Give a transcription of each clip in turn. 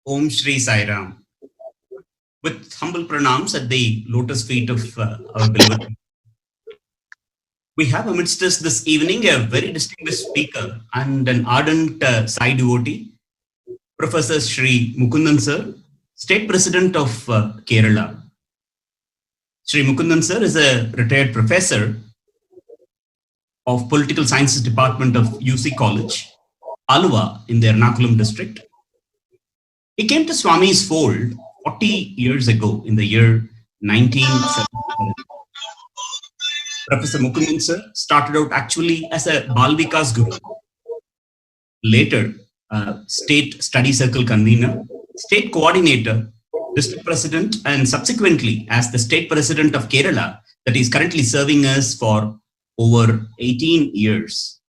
Om Shri Sairam. With humble pranams at the lotus feet of our beloved. We have amidst us this evening a very distinguished speaker and an ardent Sai devotee, Professor Shri Mukundan sir, State President of Kerala. Shri Mukundan sir is a retired professor of Political Sciences Department of UC College, Aluva in the Ernakulam district. He came to Swami's fold 40 years ago in the year 1977. Professor Mukundan sir started out actually as a Balvikas Guru. Later, State Study Circle convener, State Coordinator, District President, and subsequently as the State President of Kerala that is currently serving us for over 18 years.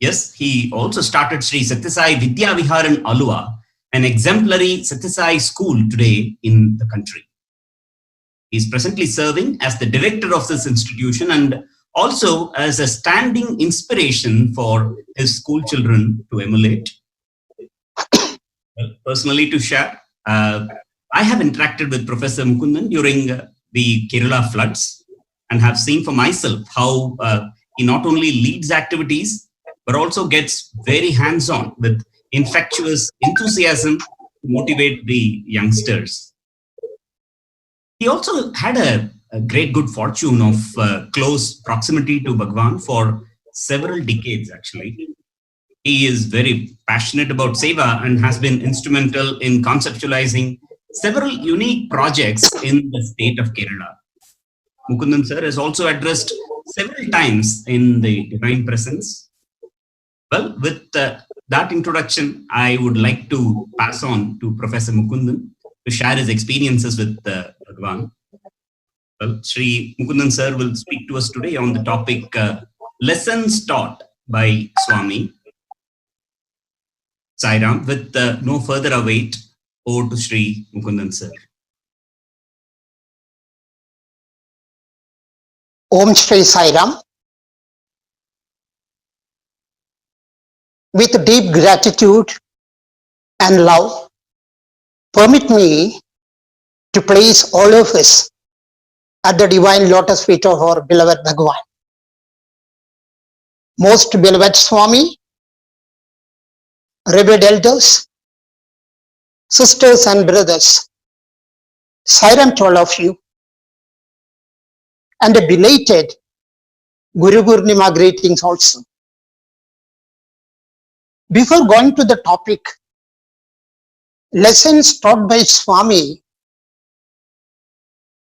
Yes, he also started Sri Sathya Sai Vidya Vihar in Aluva, an exemplary Sathya Sai school today in the country. He is presently serving as the director of this institution and also as a standing inspiration for his school children to emulate. Well, personally to share, I have interacted with Professor Mukundan during the Kerala floods and have seen for myself how he not only leads activities but also gets very hands-on with infectious enthusiasm to motivate the youngsters. He also had a great good fortune of close proximity to Bhagwan for several decades actually. He is very passionate about Seva and has been instrumental in conceptualizing several unique projects in the state of Kerala. Mukundan sir has also addressed several times in the Divine Presence. Well, with that introduction, I would like to pass on to Professor Mukundan to share his experiences with Bhagwan. Well, Sri Mukundan sir will speak to us today on the topic Lessons Taught by Swami. Sairam, with no further await, over to Sri Mukundan sir. Om Shri Sairam. With deep gratitude and love, permit me to place all of us at the divine lotus feet of our beloved Bhagwan. Most beloved Swami, revered elders, sisters and brothers, Sairam to all of you, and a belated Guru Purnima greetings also. Before going to the topic, lessons taught by Swami,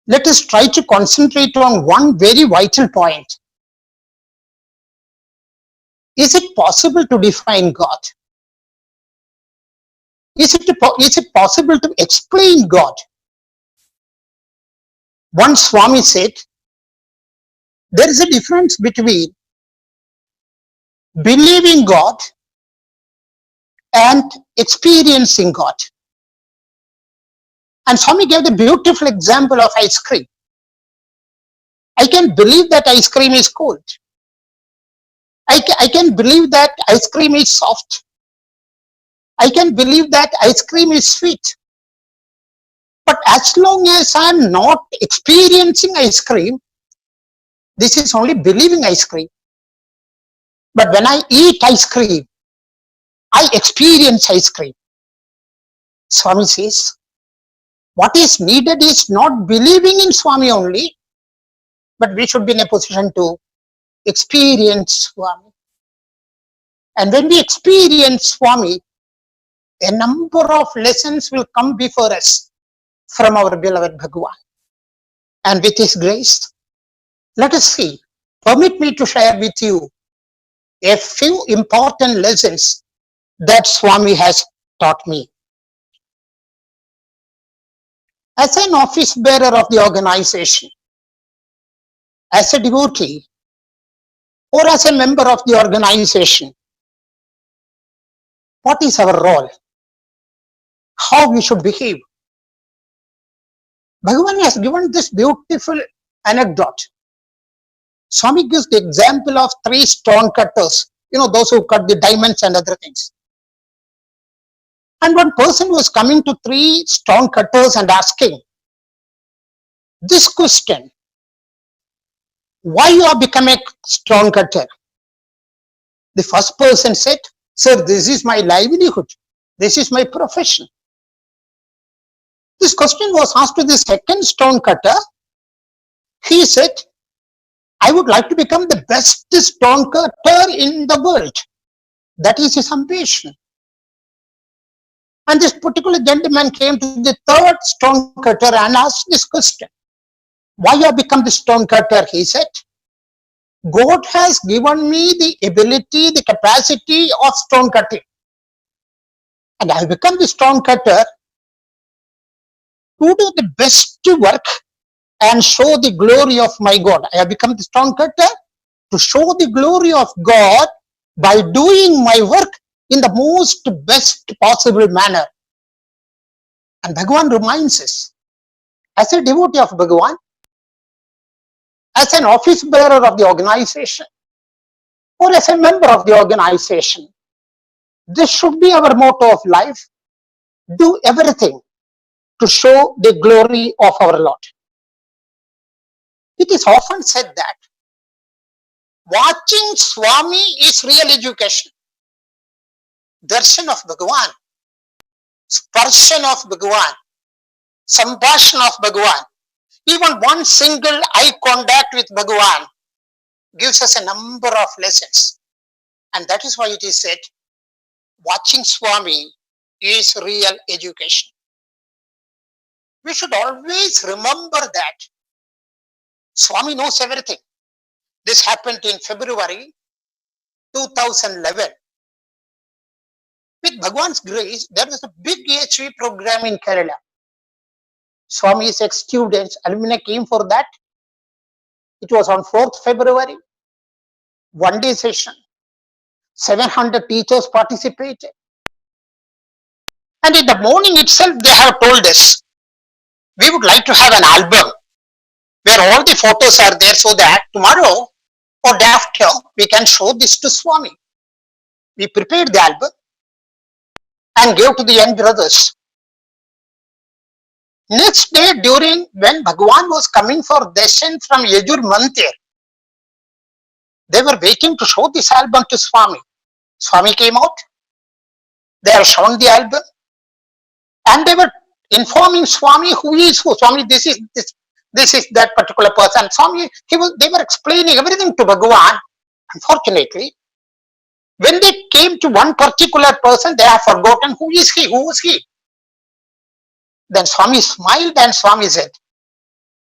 let us try to concentrate on one very vital point. Is it possible to define God? Is it possible to explain God? Once Swami said, there is a difference between believing God and experiencing God. And Swami gave the beautiful example of ice cream. I can believe that ice cream is cold. I can believe that ice cream is soft. I can believe that ice cream is sweet. But as long as I am not experiencing ice cream, this is only believing ice cream. But when I eat ice cream, I experience ice cream. Swami says, what is needed is not believing in Swami only, but we should be in a position to experience Swami. And when we experience Swami, a number of lessons will come before us from our beloved Bhagwan. And with his grace, Let us see. Permit me to share with you a few important lessons that Swami has taught me. As an office bearer of the organization, as a devotee, or as a member of the organization, what is our role? How we should behave? Bhagwan has given this beautiful anecdote. Swami gives the example of 3 stone cutters, those who cut the diamonds and other things. And one person was coming to 3 stone cutters and asking this question: why you have become a stone cutter? The first person said, sir, this is my livelihood. This is my profession. This question was asked to the second stone cutter. He said, I would like to become the best stone cutter in the world. That is his ambition. And this particular gentleman came to the third stone cutter and asked this question: why you have become the stone cutter? He said, God has given me the ability, the capacity of stone cutting. And I have become the stone cutter to do the best work and show the glory of my God. I have become the stone cutter to show the glory of God by doing my work in the most best possible manner. And Bhagwan reminds us, as a devotee of Bhagwan, as an office bearer of the organization, or as a member of the organization, this should be our motto of life: do everything to show the glory of our Lord. It is often said that watching Swami is real education. Darshan of Bhagwan, sparshan of Bhagwan, sambhashan of Bhagwan, even one single eye contact with Bhagwan gives us a number of lessons. And that is why it is said, watching Swami is real education. We should always remember that Swami knows everything. This happened in February 2011. With Bhagwan's grace, there was a big EHV program in Kerala. Swami's ex-students, alumni came for that. It was on 4th February, one-day session. 700 teachers participated. And in the morning itself, they have told us, we would like to have an album where all the photos are there so that tomorrow or day after, we can show this to Swami. We prepared the album and gave to the young brothers. Next day, when Bhagwan was coming for darshan from Yajur Mandir, they were waiting to show this album to Swami. Swami came out. They have shown the album. And they were informing Swami who is who. Swami, this is that particular person. Swami, they were explaining everything to Bhagwan. Unfortunately, when they came to one particular person, they have forgotten who is he, who was he. Then Swami smiled and Swami said,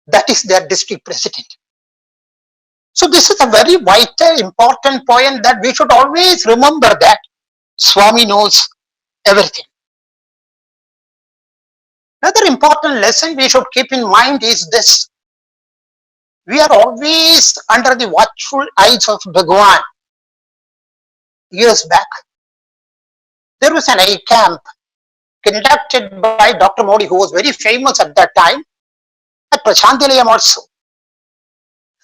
that is their district president. So this is a very vital, important point that we should always remember, that Swami knows everything. Another important lesson we should keep in mind is this: we are always under the watchful eyes of Bhagwan. Years back, there was an eye camp conducted by Dr. Modi, who was very famous at that time, at Prasanthi Nilayam also.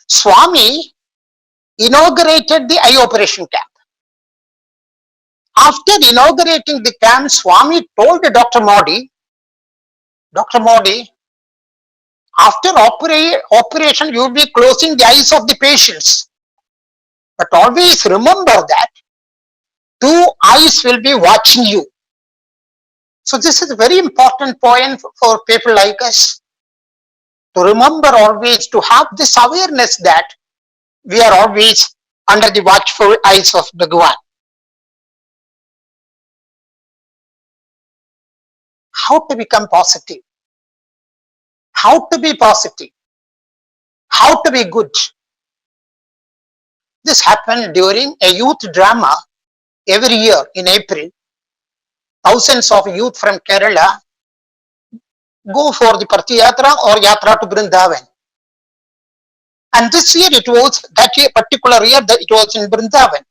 Swami inaugurated the eye operation camp. After inaugurating the camp, Swami told Dr. Modi, after operation, you will be closing the eyes of the patients. But always remember that 2 eyes will be watching you. So this is a very important point for people like us, to remember always to have this awareness that we are always under the watchful eyes of Bhagwan. How to become positive? How to be positive? How to be good? This happened during a youth drama every year in April. Thousands of youth from Kerala go for the Parthi Yatra or Yatra to Vrindavan. And this year it was, that year, particular year, that it was in Vrindavan.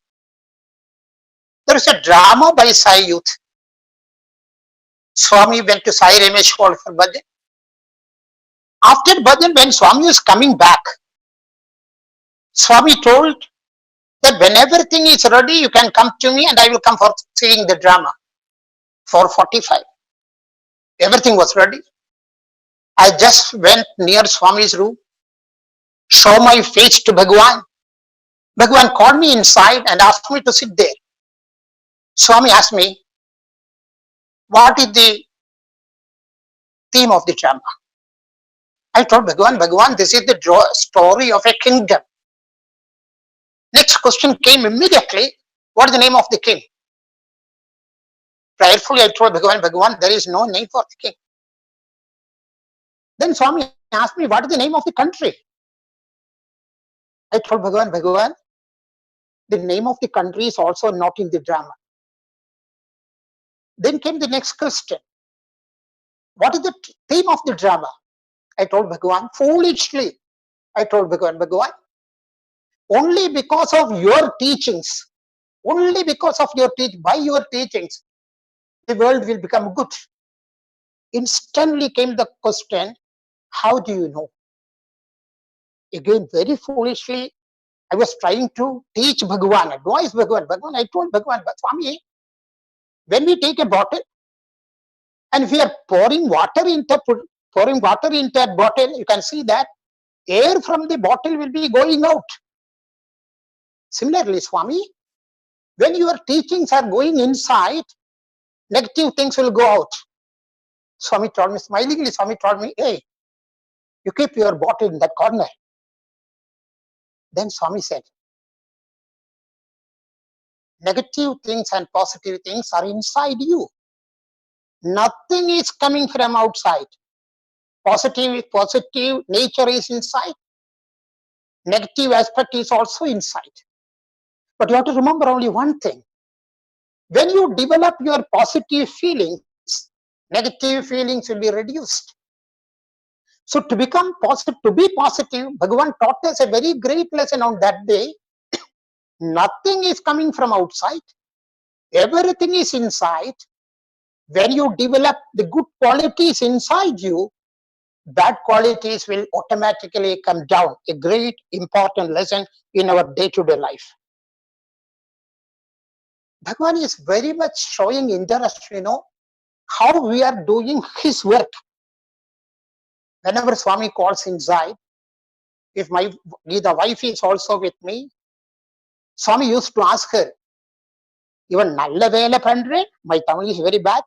There is a drama by Sai youth. Swami went to Sairam Hall for Bhajan. After Bhajan, when Swami was coming back, Swami told that when everything is ready, you can come to me and I will come for seeing the drama. 4:45. Everything was ready. I just went near Swami's room, show my face to Bhagwan. Bhagwan called me inside and asked me to sit there. Swami asked me, what is the theme of the drama? I told Bhagwan, this is the story of a kingdom. Next question came immediately, what is the name of the king? Prayerfully I told Bhagwan, there is no name for the king. Then Swami asked me, what is the name of the country? I told Bhagwan, the name of the country is also not in the drama. Then came the next question. What is the theme of the drama? I told Bhagwan, foolishly, I told Bhagwan, only because of your teachings, by your teachings, the world will become good. Instantly came the question, how do you know? Again, very foolishly, I was trying to teach Bhagwan, advise Bhagwan. I told Bhagwan, but Swami, when we take a bottle and if we are pouring water into that bottle, you can see that air from the bottle will be going out. Similarly, Swami, when your teachings are going inside, negative things will go out. Swami told me, smilingly, hey, you keep your bottle in that corner. Then Swami said, negative things and positive things are inside you. Nothing is coming from outside. Positive nature is inside. Negative aspect is also inside. But you have to remember only one thing. When you develop your positive feelings, negative feelings will be reduced. So to become positive, to be positive, Bhagwan taught us a very great lesson on that day. Nothing is coming from outside. Everything is inside. When you develop the good qualities inside you, bad qualities will automatically come down. A great important lesson in our day-to-day life. Bhagwan is very much showing interest, how we are doing his work. Whenever Swami calls inside, if the wife is also with me, Swami used to ask her, even Nalla Vela Pandre, my Tamil is very bad,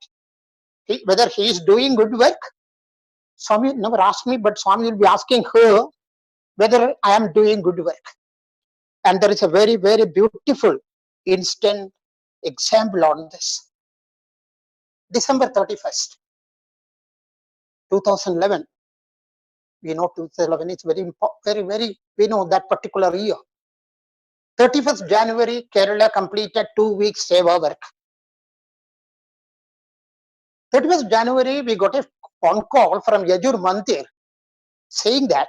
whether he is doing good work. Swami never asked me, but Swami will be asking her whether I am doing good work. And there is a very, very beautiful instant example on this. December 31st, 2011. We know 2011 is very, we know that particular year. 31st January, Kerala completed 2 weeks Seva work. 31st January, we got a phone call from Yajur Mandir saying that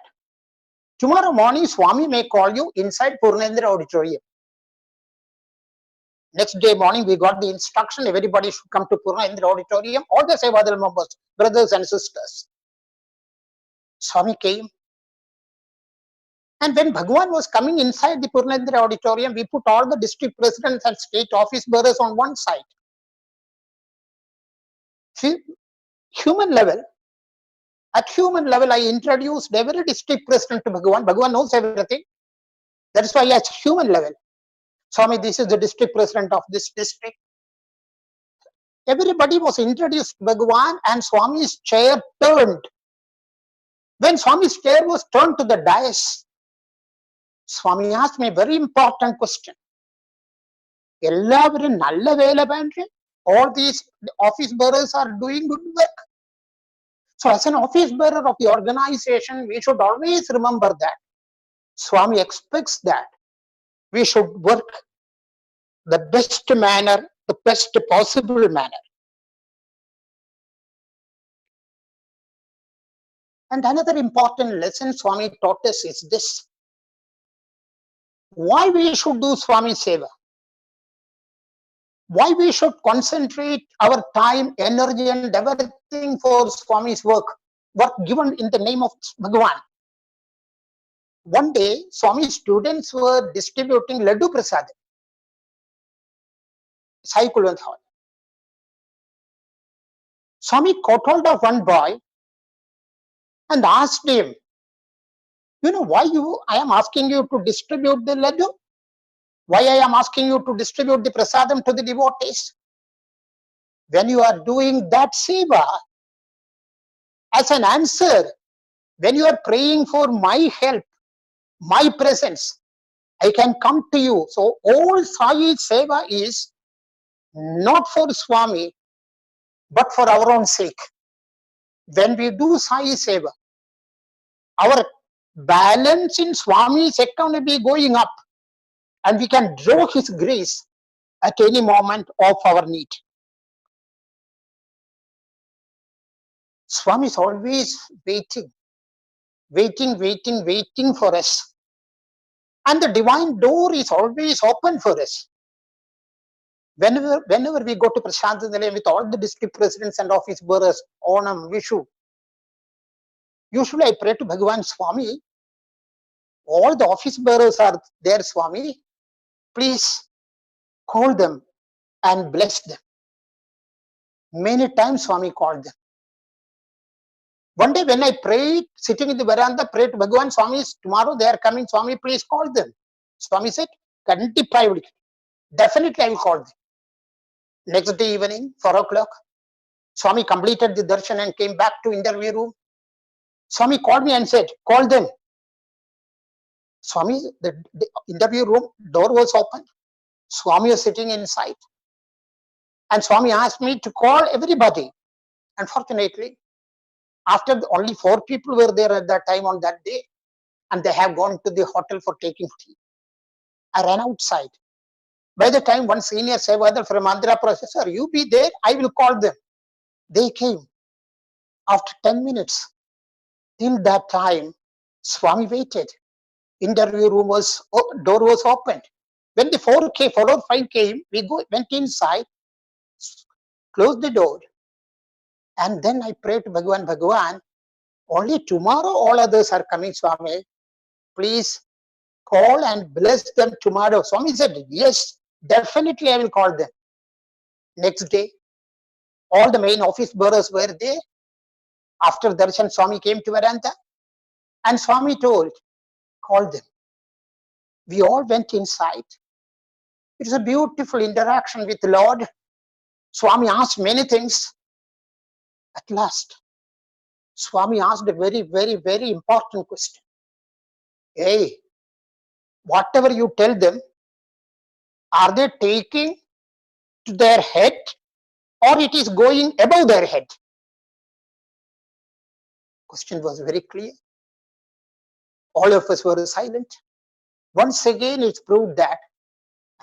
tomorrow morning Swami may call you inside Purnendra Auditorium. Next day morning, we got the instruction, everybody should come to Purnendra Auditorium, all the Sevadal members, brothers and sisters. Swami came. And when Bhagwan was coming inside the Purnendra Auditorium, we put all the district presidents and state office bearers on one side. See, at human level, I introduced every district president to Bhagwan. Bhagwan knows everything. That is why at human level, Swami, this is the district president of this district. Everybody was introduced to Bhagwan and Swami's chair turned. When Swami's chair was turned to the dais, Swami asked me a very important question. All these office bearers are doing good work. So as an office bearer of the organization, we should always remember that Swami expects that we should work the best manner, the best possible manner. And another important lesson Swami taught us is this: why we should do Swami Seva, why we should concentrate our time, energy, and everything for Swami's work given in the name of Bhagwan. One day, Swami's students were distributing Laddu Prasad, Sai Kulwant Hall. Swami caught hold of one boy and asked him, why I am asking you to distribute the Laddu? Why I am asking you to distribute the prasadam to the devotees? When you are doing that seva, as an answer, when you are praying for my help, my presence, I can come to you. So all Sai Seva is not for Swami, but for our own sake. When we do Sai Seva, our balance in Swami's account will be going up, and we can draw his grace at any moment of our need. Swami is always waiting for us. And the divine door is always open for us. Whenever we go to Prasanthi Nilayam with all the district presidents and office bearers, Onam, Vishu, usually I pray to Bhagwan, Swami, all the office bearers are there, Swami, please call them and bless them. Many times Swami called them. One day when I prayed, sitting in the veranda, prayed to Bhagwan, Swami, tomorrow they are coming, Swami, please call them. Swami said, definitely I will call them. Next day evening, 4 o'clock, Swami completed the darshan and came back to interview room. Swami called me and said, call them. Swami, the interview room door was open. Swami was sitting inside. And Swami asked me to call everybody. Unfortunately, after only 4 people were there at that time on that day, and they have gone to the hotel for taking tea. I ran outside. By the time one senior Sevadar from Andhra Processor, you be there, I will call them. They came. After 10 minutes, till that time, Swami waited. Interview room door was opened. When the 4 or 5 came, we went inside, closed the door, and then I prayed to Bhagwan, only tomorrow all others are coming, Swami. Please call and bless them tomorrow. Swami said, yes, definitely I will call them. Next day, all the main office bearers were there. After darshan, Swami came to veranda and Swami told, call them. We all went inside. It is a beautiful interaction with the Lord. Swami asked many things. At last, Swami asked a very, very, very important question. Hey, whatever you tell them, are they taking to their head or it is going above their head? Question was very clear. All of us were silent. Once again, it's proved that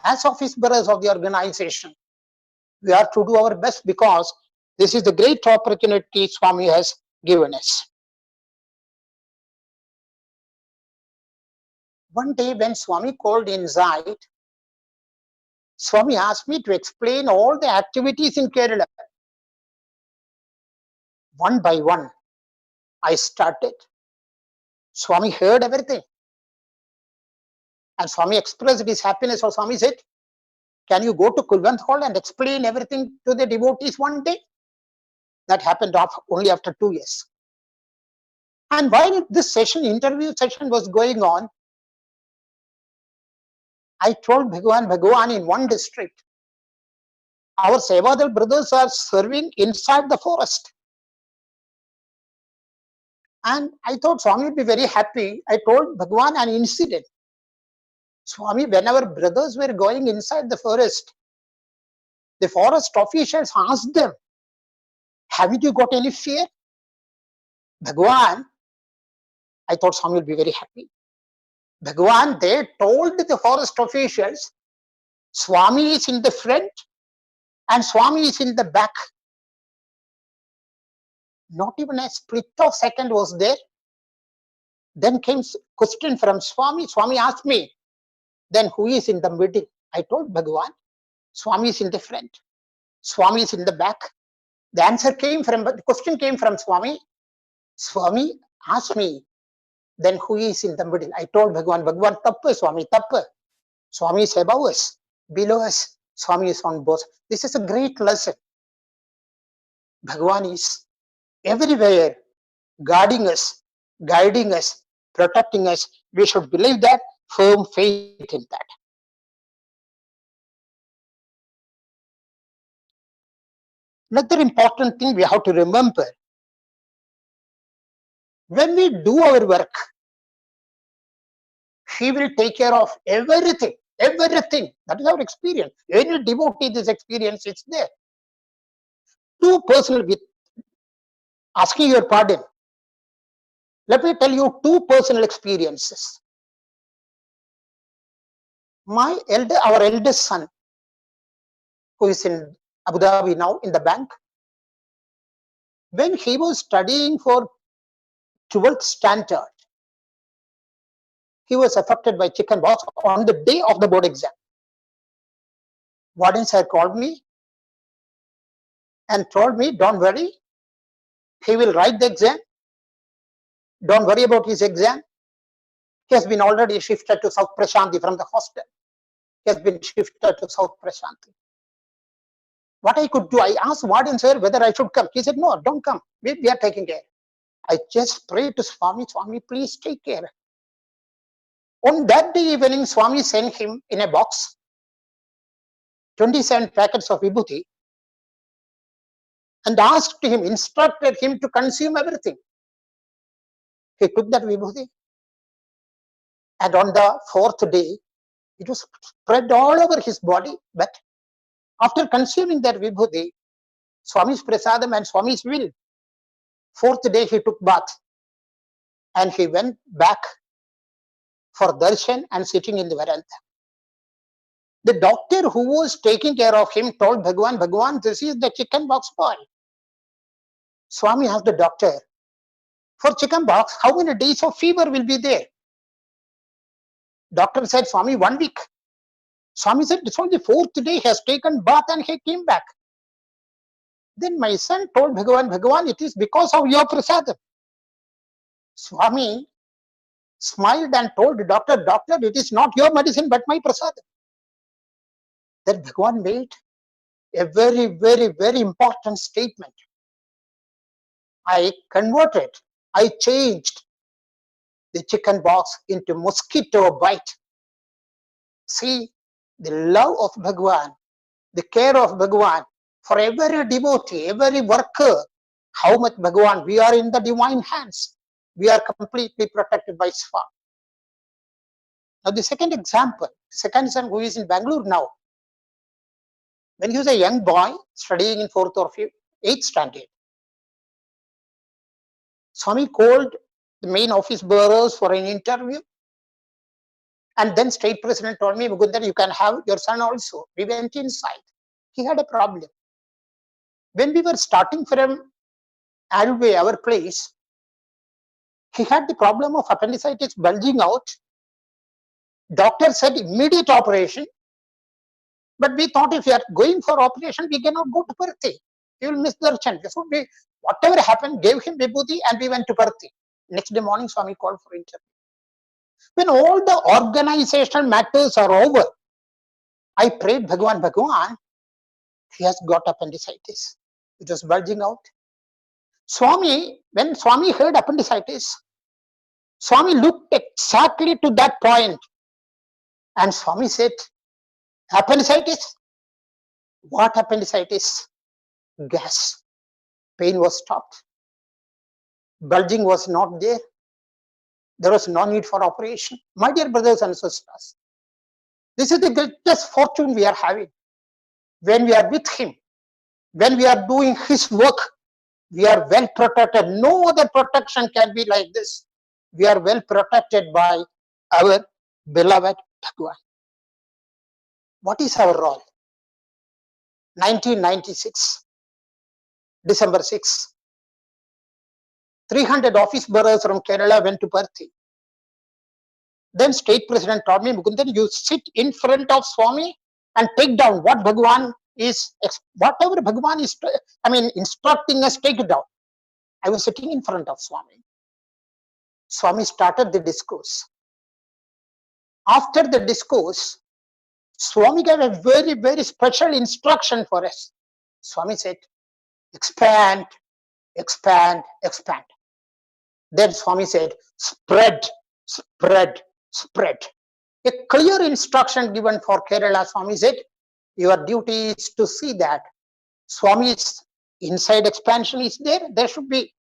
as office bearers of the organization, we are to do our best because this is the great opportunity Swami has given us. One day when Swami called inside, Swami asked me to explain all the activities in Kerala. One by one, I started. Swami heard everything. And Swami expressed his happiness. So Swami said, can you go to Kulwant Hall and explain everything to the devotees one day? That happened only after 2 years. And while this interview session was going on, I told Bhagwan, in one district, our Sevadal brothers are serving inside the forest. And I thought Swami would be very happy. I told Bhagwan an incident. Swami, when our brothers were going inside the forest officials asked them, haven't you got any fear? Bhagwan, I thought Swami would be very happy. Bhagwan, they told the forest officials, Swami is in the front and Swami is in the back. Not even a split of second was there. Then came question from Swami. Swami asked me, then who is in the middle? I told Bhagwan, Swami is in the front, Swami is in the back. The answer came from, the question came from Swami. Swami asked me, then who is in the middle? I told Bhagwan, Bhagwan, tappa, Swami, tappa. Swami is above us, below us, Swami is on both. This is a great lesson. Bhagwan is everywhere, guarding us, guiding us, protecting us. We should believe that, firm faith in that. Another important thing we have to remember, when we do our work, he will take care of everything, everything. That is our experience. Any devotee, this experience is there. Two personal, with asking your pardon, let me tell you two personal experiences. Our eldest son, who is in Abu Dhabi now in the bank, when he was studying for 12th standard, he was affected by chicken pox on the day of the board exam. Warden sir called me and told me, don't worry, he will write the exam. Don't worry about his exam. He has been already shifted to South Prasanthi from the hostel. He has been shifted to South Prasanthi. What I could do, I asked Warden sir whether I should come. He said, no, don't come. We are taking care. I just prayed to Swami, Swami, please take care. On that day evening, Swami sent him in a box 27 packets of vibhuti and asked him, instructed him to consume everything. He took that vibhuti, and on the fourth day, it was spread all over his body. But after consuming that vibhuti, Swami's prasadam and Swami's will, fourth day he took bath and he went back for darshan and sitting in the veranda. The doctor who was taking care of him told Bhagwan, Bhagwan, this is the chicken pox boy. Swami asked the doctor, for chicken pox, how many days of fever will be there? Doctor said, Swami, 1 week. Swami said, it's only fourth day, he has taken bath and he came back. Then my son told Bhagwan, Bhagwan, it is because of your prasadam. Swami smiled and told the doctor, doctor, it is not your medicine but my prasadam. Then Bhagwan made a very, very, very important statement. I converted, I changed the chicken pox into mosquito bite. See, the love of Bhagwan, the care of Bhagwan for every devotee, every worker, how much Bhagwan, we are in the divine hands. We are completely protected by Swami. Now the second example, second son who is in Bangalore now, when he was a young boy studying in 4th or 8th standard, Swami called the main office bearers for an interview, and then State President told me, Mukundan, you can have your son also. We went inside. He had a problem. When we were starting from Aluva, our place, he had the problem of appendicitis bulging out. Doctor said immediate operation. But we thought if we are going for operation, we cannot go to Parthi. We will miss darshan. So we, whatever happened, gave him vibhuti and we went to Parthi. Next day morning, Swami called for interview. When all the organizational matters are over, I prayed Bhagwan, Bhagwan, he has got appendicitis. It was bulging out. Swami, when Swami heard appendicitis, Swami looked exactly to that point and Swami said, appendicitis? What appendicitis? Gas. Pain was stopped. Bulging was not there. There was no need for operation. My dear brothers and sisters, this is the greatest fortune we are having. When we are with him, when we are doing his work, we are well protected. No other protection can be like this. We are well protected by our beloved Bhagwan. What is our role? 1996, December 6, 300 office bearers from Kerala went to Parthi. Then State President told me, Mukundan, you sit in front of Swami and take down what Bhagwan is, whatever Bhagwan is, instructing us, take it down. I was sitting in front of Swami. Swami started the discourse. After the discourse, Swami gave a very, very special instruction for us. Swami said, expand, expand, expand. Then Swami said, spread, spread, spread. A clear instruction given for Kerala. Swami said, your duty is to see that Swami's inside expansion is there. There should be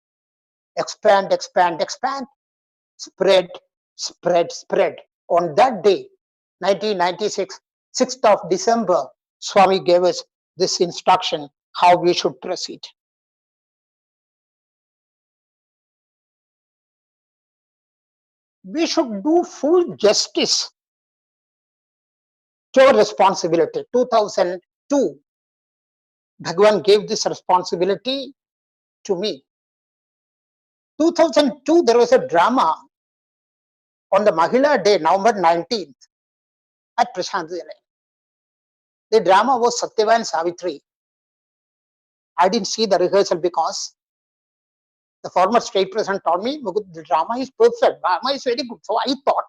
expand, expand, expand, spread, spread, spread. On that day, 1996, 6th of December, Swami gave us this instruction, how we should proceed. We should do full justice to our responsibility. 2002, Bhagwan gave this responsibility to me. 2002, there was a drama on the Mahila Day, November 19th, at Prasanthi Nilayam. The drama was Sathya and Savitri. I didn't see the rehearsal because the former State President told me, the drama is perfect, drama is very good. So I thought,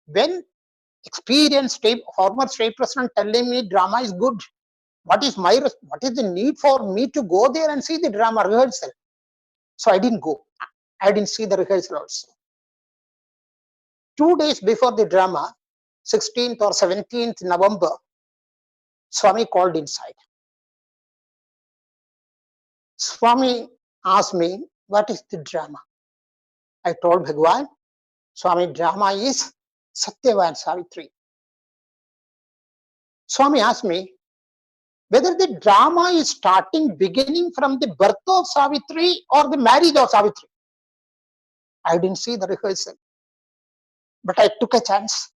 when experienced former State President telling me drama is good, what is the need for me to go there and see the drama rehearsal? So I didn't go. I didn't see the rehearsal also. 2 days before the drama, 16th or 17th November, Swami called inside. Swami asked me, what is the drama? I told Bhagwan, Swami, drama is Sathya and Savitri. Swami asked me whether the drama is beginning from the birth of Savitri or the marriage of Savitri. I didn't see the rehearsal, but I took a chance,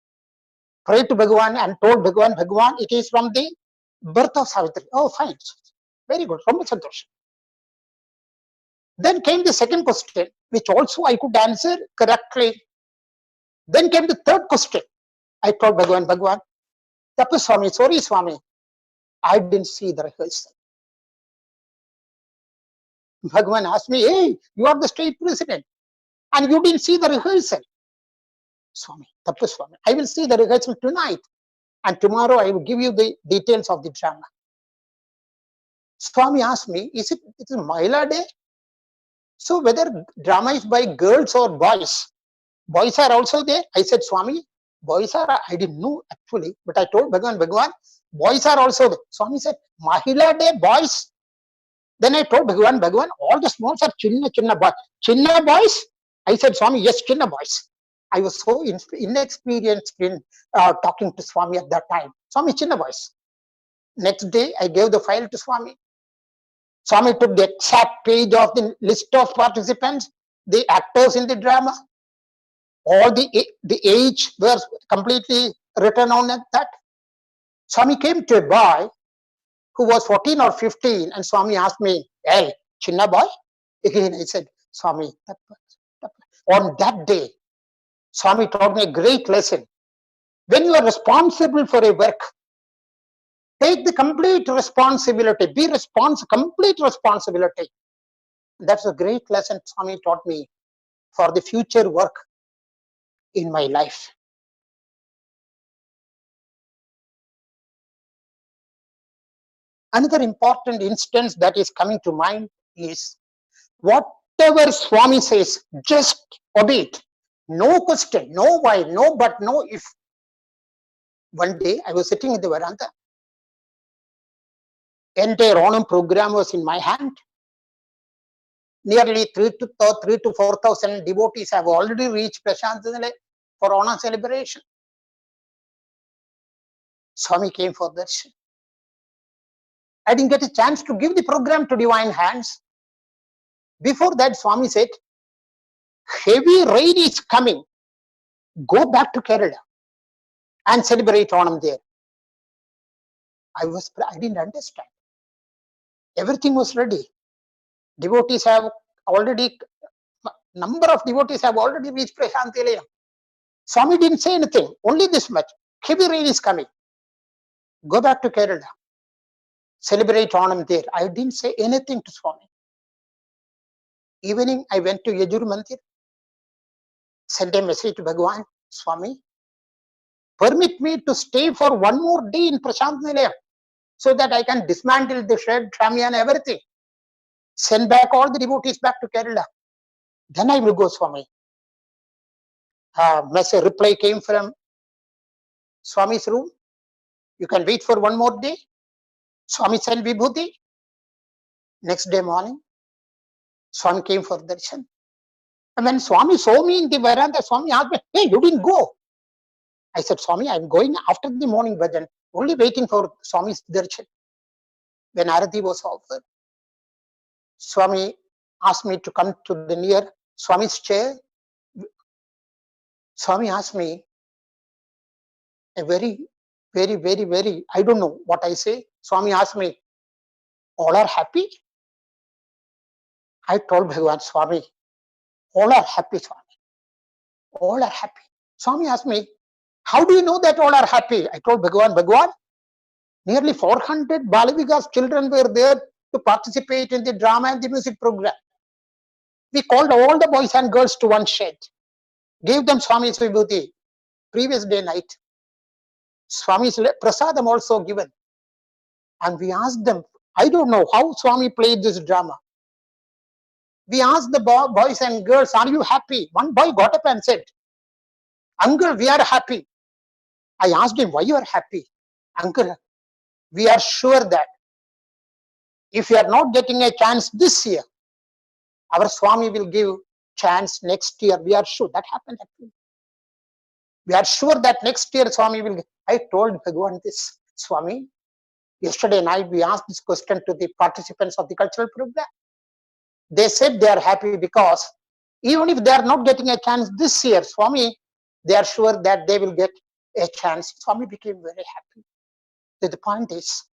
prayed to Bhagwan and told Bhagwan, Bhagwan, it is from the birth of Savitri. Oh, fine. Very good. Romba Santosh. Then came the second question, which also I could answer correctly. Then came the third question. I told Bhagwan, Bhagwan, Tapu Swami, sorry Swami, I didn't see the rehearsal. Bhagwan asked me, hey, you are the State President and you didn't see the rehearsal. Swami, Tapu Swami, I will see the rehearsal tonight and tomorrow I will give you the details of the drama. Swami asked me, is it Mahila Day? So whether drama is by girls or boys are also there? I said, Swami, boys are, I didn't know actually, but I told Bhagwan, Bhagwan, boys are also there. Swami said, Mahila Day, boys. Then I told Bhagwan, Bhagwan, all the smalls are chinna boys. Chinna boys? I said, Swami, yes, chinna boys. I was so inexperienced in talking to Swami at that time. Swami, chinna boys. Next day, I gave the file to Swami. Swami took the exact page of the list of participants, the actors in the drama. All the age were completely written on that. Swami came to a boy who was 14 or 15 and Swami asked me, hey, chinna boy? Again, I said, Swami, on that day, Swami taught me a great lesson. When you are responsible for a work, take the complete responsibility, complete responsibility. That's a great lesson Swami taught me for the future work in my life. Another important instance that is coming to mind is whatever Swami says, just obey it. No question, no why, no but, no if. One day I was sitting in the veranda. Entire Onam program was in my hand. Nearly 3,000 to 4,000 devotees have already reached Prasanthi Nilayam for Onam celebration. Swami came for darshan. I didn't get a chance to give the program to divine hands. Before that, Swami said, heavy rain is coming. go back to Kerala and celebrate Onam there. I didn't understand. Everything was ready. Devotees have already, number of devotees have already reached Prasanthi Nilayam. Swami didn't say anything, only this much. Heavy rain is coming. Go back to Kerala. Celebrate Onam there. I didn't say anything to Swami. Evening, I went to Yajur Mandir, sent a message to Bhagwan, Swami, permit me to stay for one more day in Prasanthi Nilayam so that I can dismantle the shed, trammy and everything. Send back all the devotees back to Kerala. Then I will go, Swami. Message reply came from Swami's room. You can wait for one more day. Swami sent Vibhuti. Next day morning, Swami came for darshan. And when Swami saw me in the veranda, Swami asked me, hey, you didn't go. I said, Swami, I'm going after the morning bhajan, only waiting for Swami's darshan. When Arati was offered, Swami asked me to come to the near Swami's chair. Swami asked me a very, I don't know what I say. Swami asked me, all are happy? I told Bhagwan, Swami, all are happy, Swami. All are happy. Swami asked me, how do you know that all are happy? I told Bhagwan, nearly 400 Balavikas children were there to participate in the drama and the music program. We called all the boys and girls to one shed, gave them Swami's Vibhuti, previous day night. Swami's prasadam also given. And we asked them, I don't know how Swami played this drama. We asked the boys and girls, are you happy? One boy got up and said, Uncle, we are happy. I asked him, why you are happy? Uncle, we are sure that if you are not getting a chance this year, our Swami will give chance next year. We are sure. That happened actually. We are sure that next year Swami will give. I told Bhagwan this, Swami, yesterday night we asked this question to the participants of the cultural program. They said they are happy because even if they are not getting a chance this year, Swami, they are sure that they will get a chance. Swami became very happy. So the point is,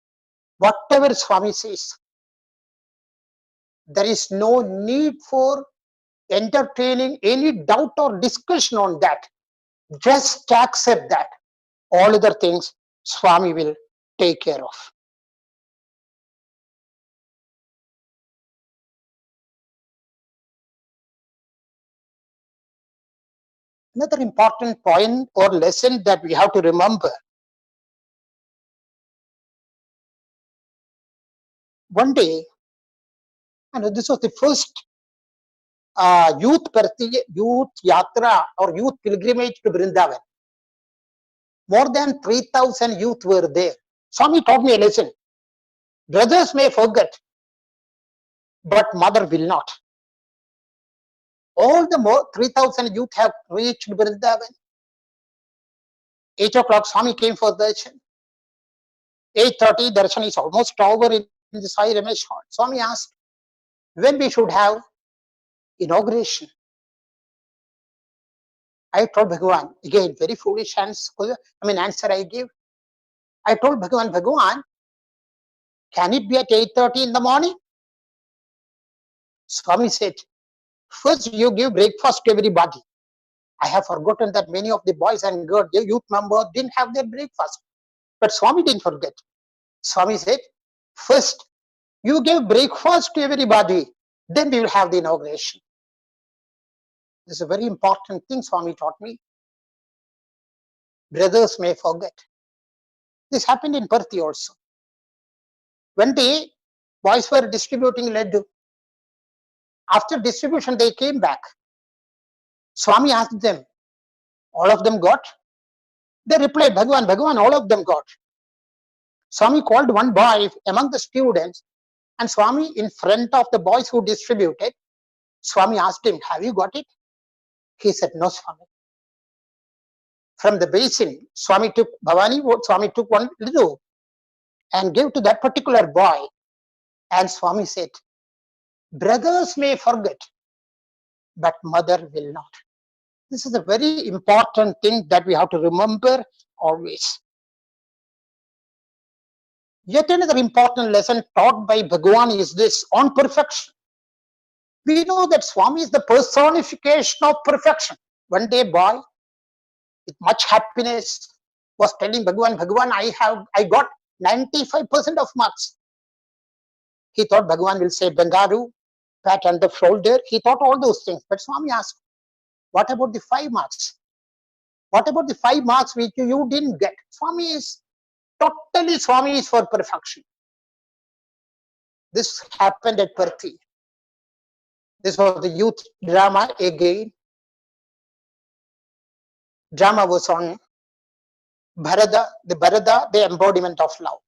whatever Swami says, there is no need for entertaining any doubt or discussion on that. Just accept that. All other things Swami will take care of. Another important point or lesson that we have to remember. One day, and this was the first youth yatra or youth pilgrimage to Vrindavan. More than 3,000 youth were there. Swami taught me a lesson. Brothers may forget, but mother will not. All the more 3,000 youth have reached Vrindavan. 8 o'clock, Swami came for darshan. 8:30, darshan is almost over in the Sai Ramesh hall. Swami asked when we should have inauguration. I told Bhagwan, again, very foolish answer I gave. I told Bhagwan, can it be at 8:30 in the morning? Swami said, first you give breakfast to everybody. I have forgotten that many of the boys and girls, the youth members didn't have their breakfast. But Swami didn't forget. Swami said, first you give breakfast to everybody, then we will have the inauguration. This is a very important thing Swami taught me. Brothers may forget. This happened in Parthi also. One day, boys were distributing laddu. After distribution, they came back. Swami asked them, all of them got? They replied, Bhagwan, all of them got. Swami called one boy among the students, and Swami, in front of the boys who distributed, Swami asked him, have you got it? He said, no, Swami. From the basin, Swami took one laddu and gave to that particular boy. And Swami said, brothers may forget, but mother will not. This is a very important thing that we have to remember always. Yet another important lesson taught by Bhagwan is this on perfection. We know that Swami is the personification of perfection. One day, boy, with much happiness, was telling Bhagwan, Bhagwan, I got 95% of marks. He thought Bhagwan will say Bangaru, pat on the shoulder. He thought all those things. But Swami asked, what about the 5 marks? What about the 5 marks which you didn't get? Swami is for perfection. This happened at Parthi. This was the youth drama again. Drama was on Bharada, the embodiment of love.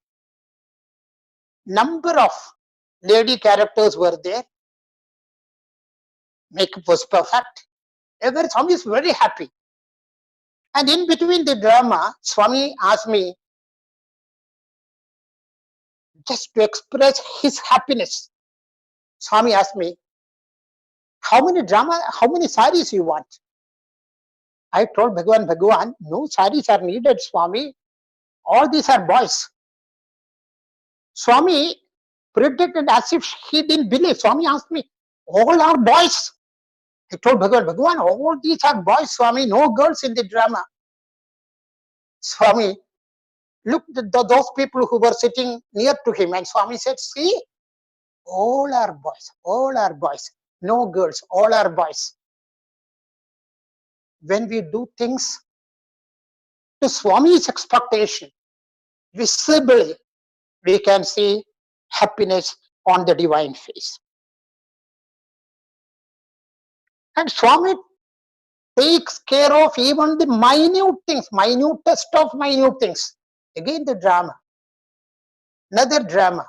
Number of lady characters were there. Makeup was perfect. Swami is very happy. And in between the drama, Swami asked me just to express his happiness. Swami asked me, how many saris you want? I told Bhagwan, no saris are needed, Swami. All these are boys. Swami predicted as if he didn't believe. Swami asked me, all are boys. I told Bhagwan, all these are boys, Swami, no girls in the drama. Swami looked at those people who were sitting near to him, and Swami said, see, all are boys, no girls, all are boys. When we do things to Swami's expectation, visibly, we can see happiness on the divine face. And Swami takes care of even the minute things, minutest of minute things. Again, the drama. Another drama.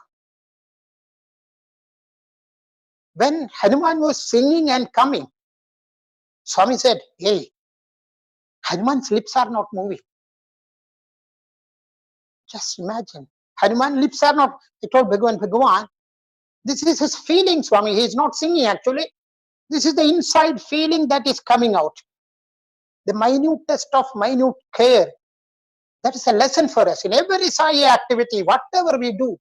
When Hanuman was singing and coming, Swami said, hey, Hanuman's lips are not moving. Just imagine. Hanuman's lips are not, I told Bhagwan, this is his feeling, Swami. He is not singing actually. This is the inside feeling that is coming out. The minutest of minute care. That is a lesson for us. In every Sai activity, whatever we do,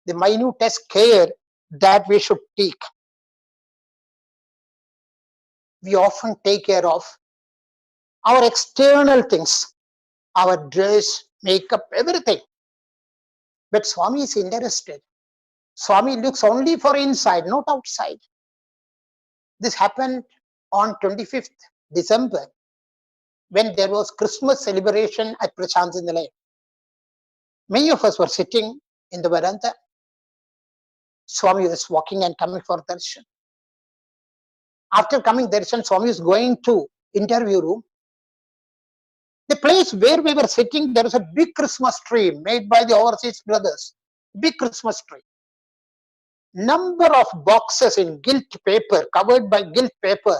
the minutest care that we should take. We often take care of our external things, our dress, makeup, everything. But Swami is interested. Swami looks only for inside, not outside. This happened on 25th December when there was Christmas celebration at Prasanthi Nilayam. Many of us were sitting in the veranda. Swami was walking and coming for darshan. After coming darshan, Swami is going to interview room. The place where we were sitting, there was a big Christmas tree made by the overseas brothers. Big Christmas tree. Number of boxes in gilt paper, covered by gilt paper.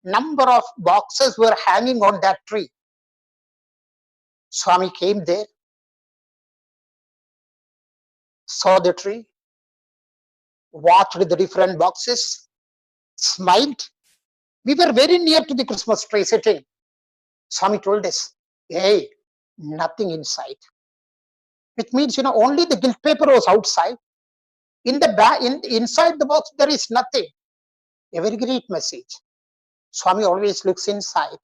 Number of boxes were hanging on that tree. Swami came there, saw the tree, watched the different boxes, smiled. We were very near to the Christmas tree sitting. Swami told us, hey, nothing inside. It means, only the gilt paper was outside. In the back, inside the box, there is nothing. A very great message. Swami always looks inside,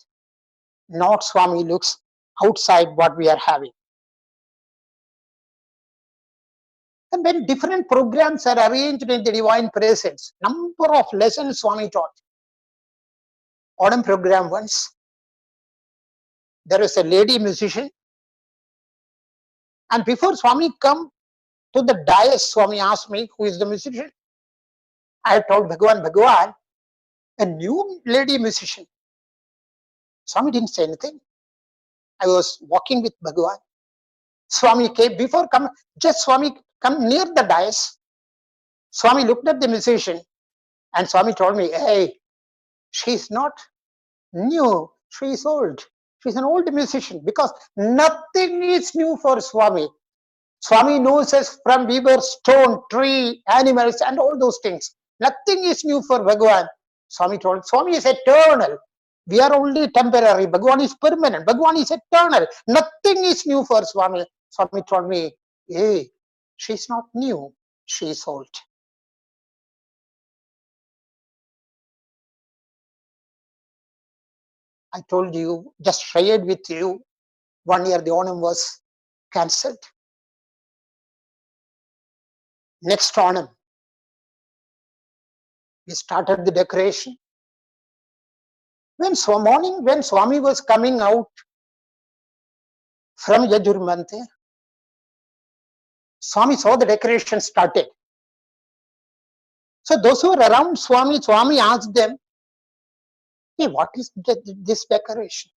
not Swami looks outside what we are having. And when different programs are arranged in the divine presence, number of lessons Swami taught. Autumn program once, there was a lady musician, and before Swami come to the dais, Swami asked me, who is the musician? I told Bhagwan, a new lady musician. Swami didn't say anything. I was walking with Bhagwan. Swami came, Swami come near the dais. Swami looked at the musician and Swami told me, hey, she's not new, she's old. She's an old musician, because nothing is new for Swami. Swami knows us from beaver, stone, tree, animals, and all those things. Nothing is new for Bhagwan. Swami is eternal. We are only temporary. Bhagwan is permanent. Bhagwan is eternal. Nothing is new for Swami. Swami told me, hey, she's not new. She's old. I told you, just shared with you, 1 year the Onam was cancelled. Next Onam, we started the decoration. When Swami was coming out from Yajurmante, Swami saw the decoration started. So those who were around Swami asked them, hey, what is this decoration?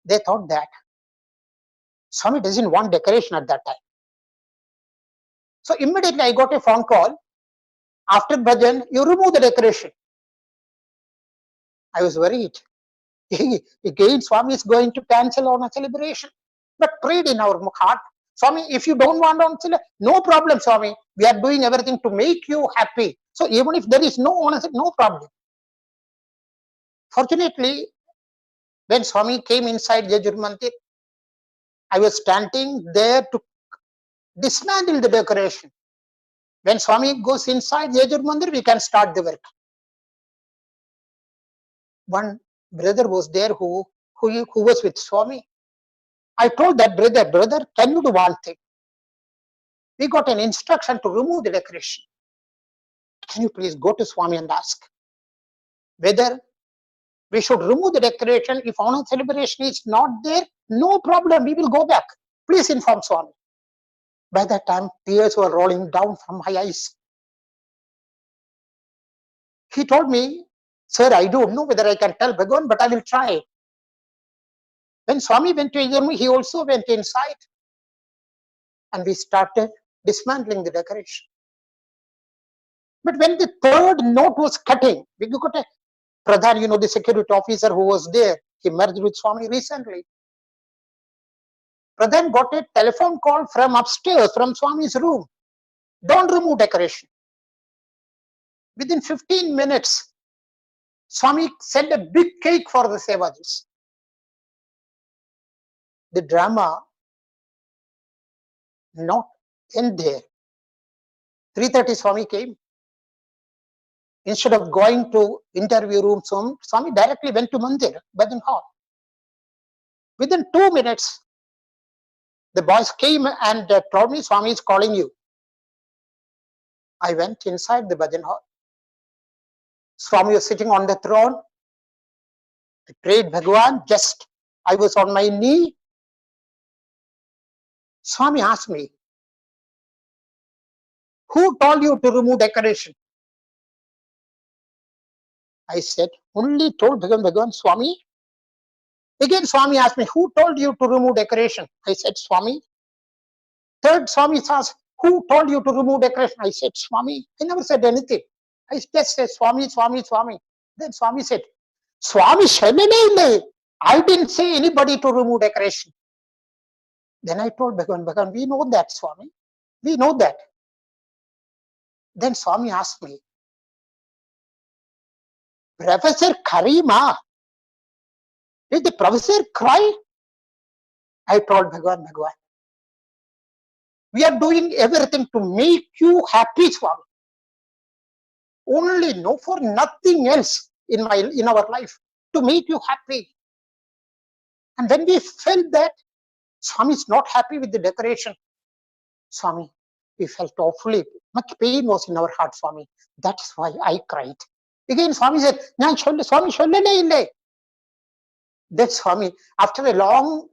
They thought that Swami doesn't want decoration at that time. So immediately I got a phone call. After bhajan, you remove the decoration. I was worried. Again, Swami is going to cancel on a celebration. But prayed in our heart, Swami, if you don't want on celebration, no problem, Swami. We are doing everything to make you happy. So even if there is no problem. Fortunately, when Swami came inside Yajur Mandir, I was standing there to dismantle the decoration. When Swami goes inside Yajur Mandir, we can start the work. One brother was there who was with Swami. I told that brother, can you do one thing? We got an instruction to remove the decoration. Can you please go to Swami and ask whether we should remove the decoration? If honor celebration is not there, no problem, we will go back. Please inform Swami. By that time, tears were rolling down from my eyes. He told me, sir, I don't know whether I can tell Bhagwan, but I will try. When Swami went to Yajurmantha, he also went inside. And we started dismantling the decoration. But when the third note was cutting, we got a Pradhan, the security officer who was there, he merged with Swami recently. Pradhan got a telephone call from upstairs, from Swami's room. Don't remove decoration. Within 15 minutes, Swami sent a big cake for the Sevajis. The drama not end there. 3:30 Swami came. Instead of going to interview room, Swami directly went to Mandir, Bhajan Hall. Within 2 minutes, the boys came and told me, Swami is calling you. I went inside the Bhajan Hall. Swami was sitting on the throne. I prayed Bhagwan, I was on my knee. Swami asked me, who told you to remove decoration? I said, only told Bhagwan, Swami. Again, Swami asked me, who told you to remove decoration? I said, Swami. Third, Swami asked, who told you to remove decoration? I said, Swami. I never said anything. I just said, Swami, Swami, Swami. Then Swami said, Swami, I didn't say anybody to remove decoration. Then I told Bhagwan, we know that, Swami. We know that. Then Swami asked me, Professor Karima, did the professor cry? I told Bhagwan, we are doing everything to make you happy, Swami. Only no for nothing else in our life, to make you happy. And when we felt that Swami is not happy with the decoration, Swami, we felt awfully, much pain was in our heart, Swami. That's why I cried. Again, Swami said, Swami, then Swami, after a long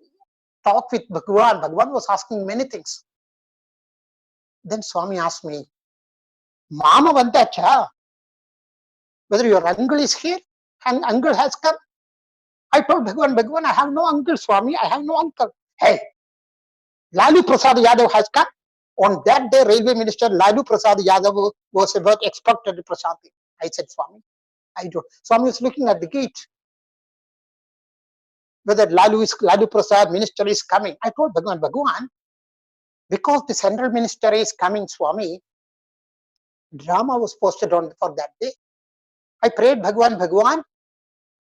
talk with Bhagwan was asking many things. Then Swami asked me, Mama Vantacha, whether your uncle is here, and uncle has come. I told Bhagwan, I have no uncle, Swami, I have no uncle. Hey, Lalu Prasad Yadav has come. On that day, Railway Minister Lalu Prasad Yadav was about expected Prasanthi. I said, Swami, I don't. Swami was looking at the gate. Whether Lalu Prasad Minister is coming. I told Bhagwan, because the Central Minister is coming, Swami, drama was posted on for that day. I prayed Bhagwan,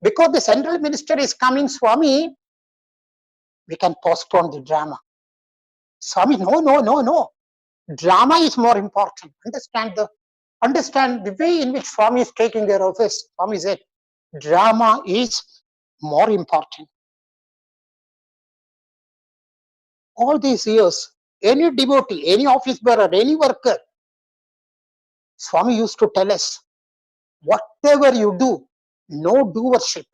Because the central minister is coming, Swami, we can postpone the drama. Swami, no. Drama is more important. Understand the way in which Swami is taking their office. Swami said, drama is more important. All these years, any devotee, any office bearer, any worker, Swami used to tell us, whatever you do, no doership,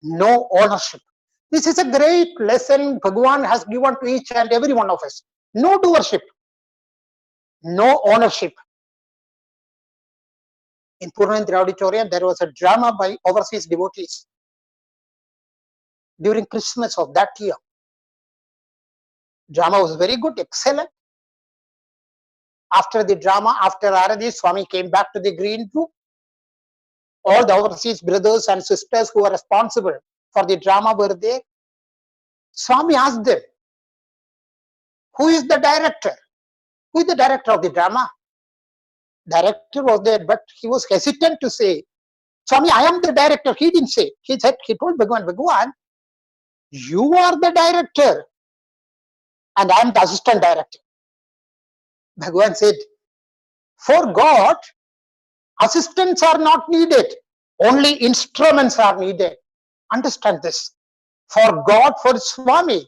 no ownership. This is a great lesson Bhagwan has given to each and every one of us. No doership, no ownership. In Purnendra Auditorium, there was a drama by overseas devotees during Christmas of that year. Drama was very good, excellent. After the drama, after Arati, Swami came back to the green room. All the overseas brothers and sisters who were responsible for the drama were there. Swami asked them, who is the director? Who is the director of the drama? Director was there, but he was hesitant to say, Swami, I am the director. He didn't say. He told Bhagwan, you are the director and I am the assistant director. Bhagwan said, for God, assistants are not needed. Only instruments are needed. Understand this. For God, for Swami,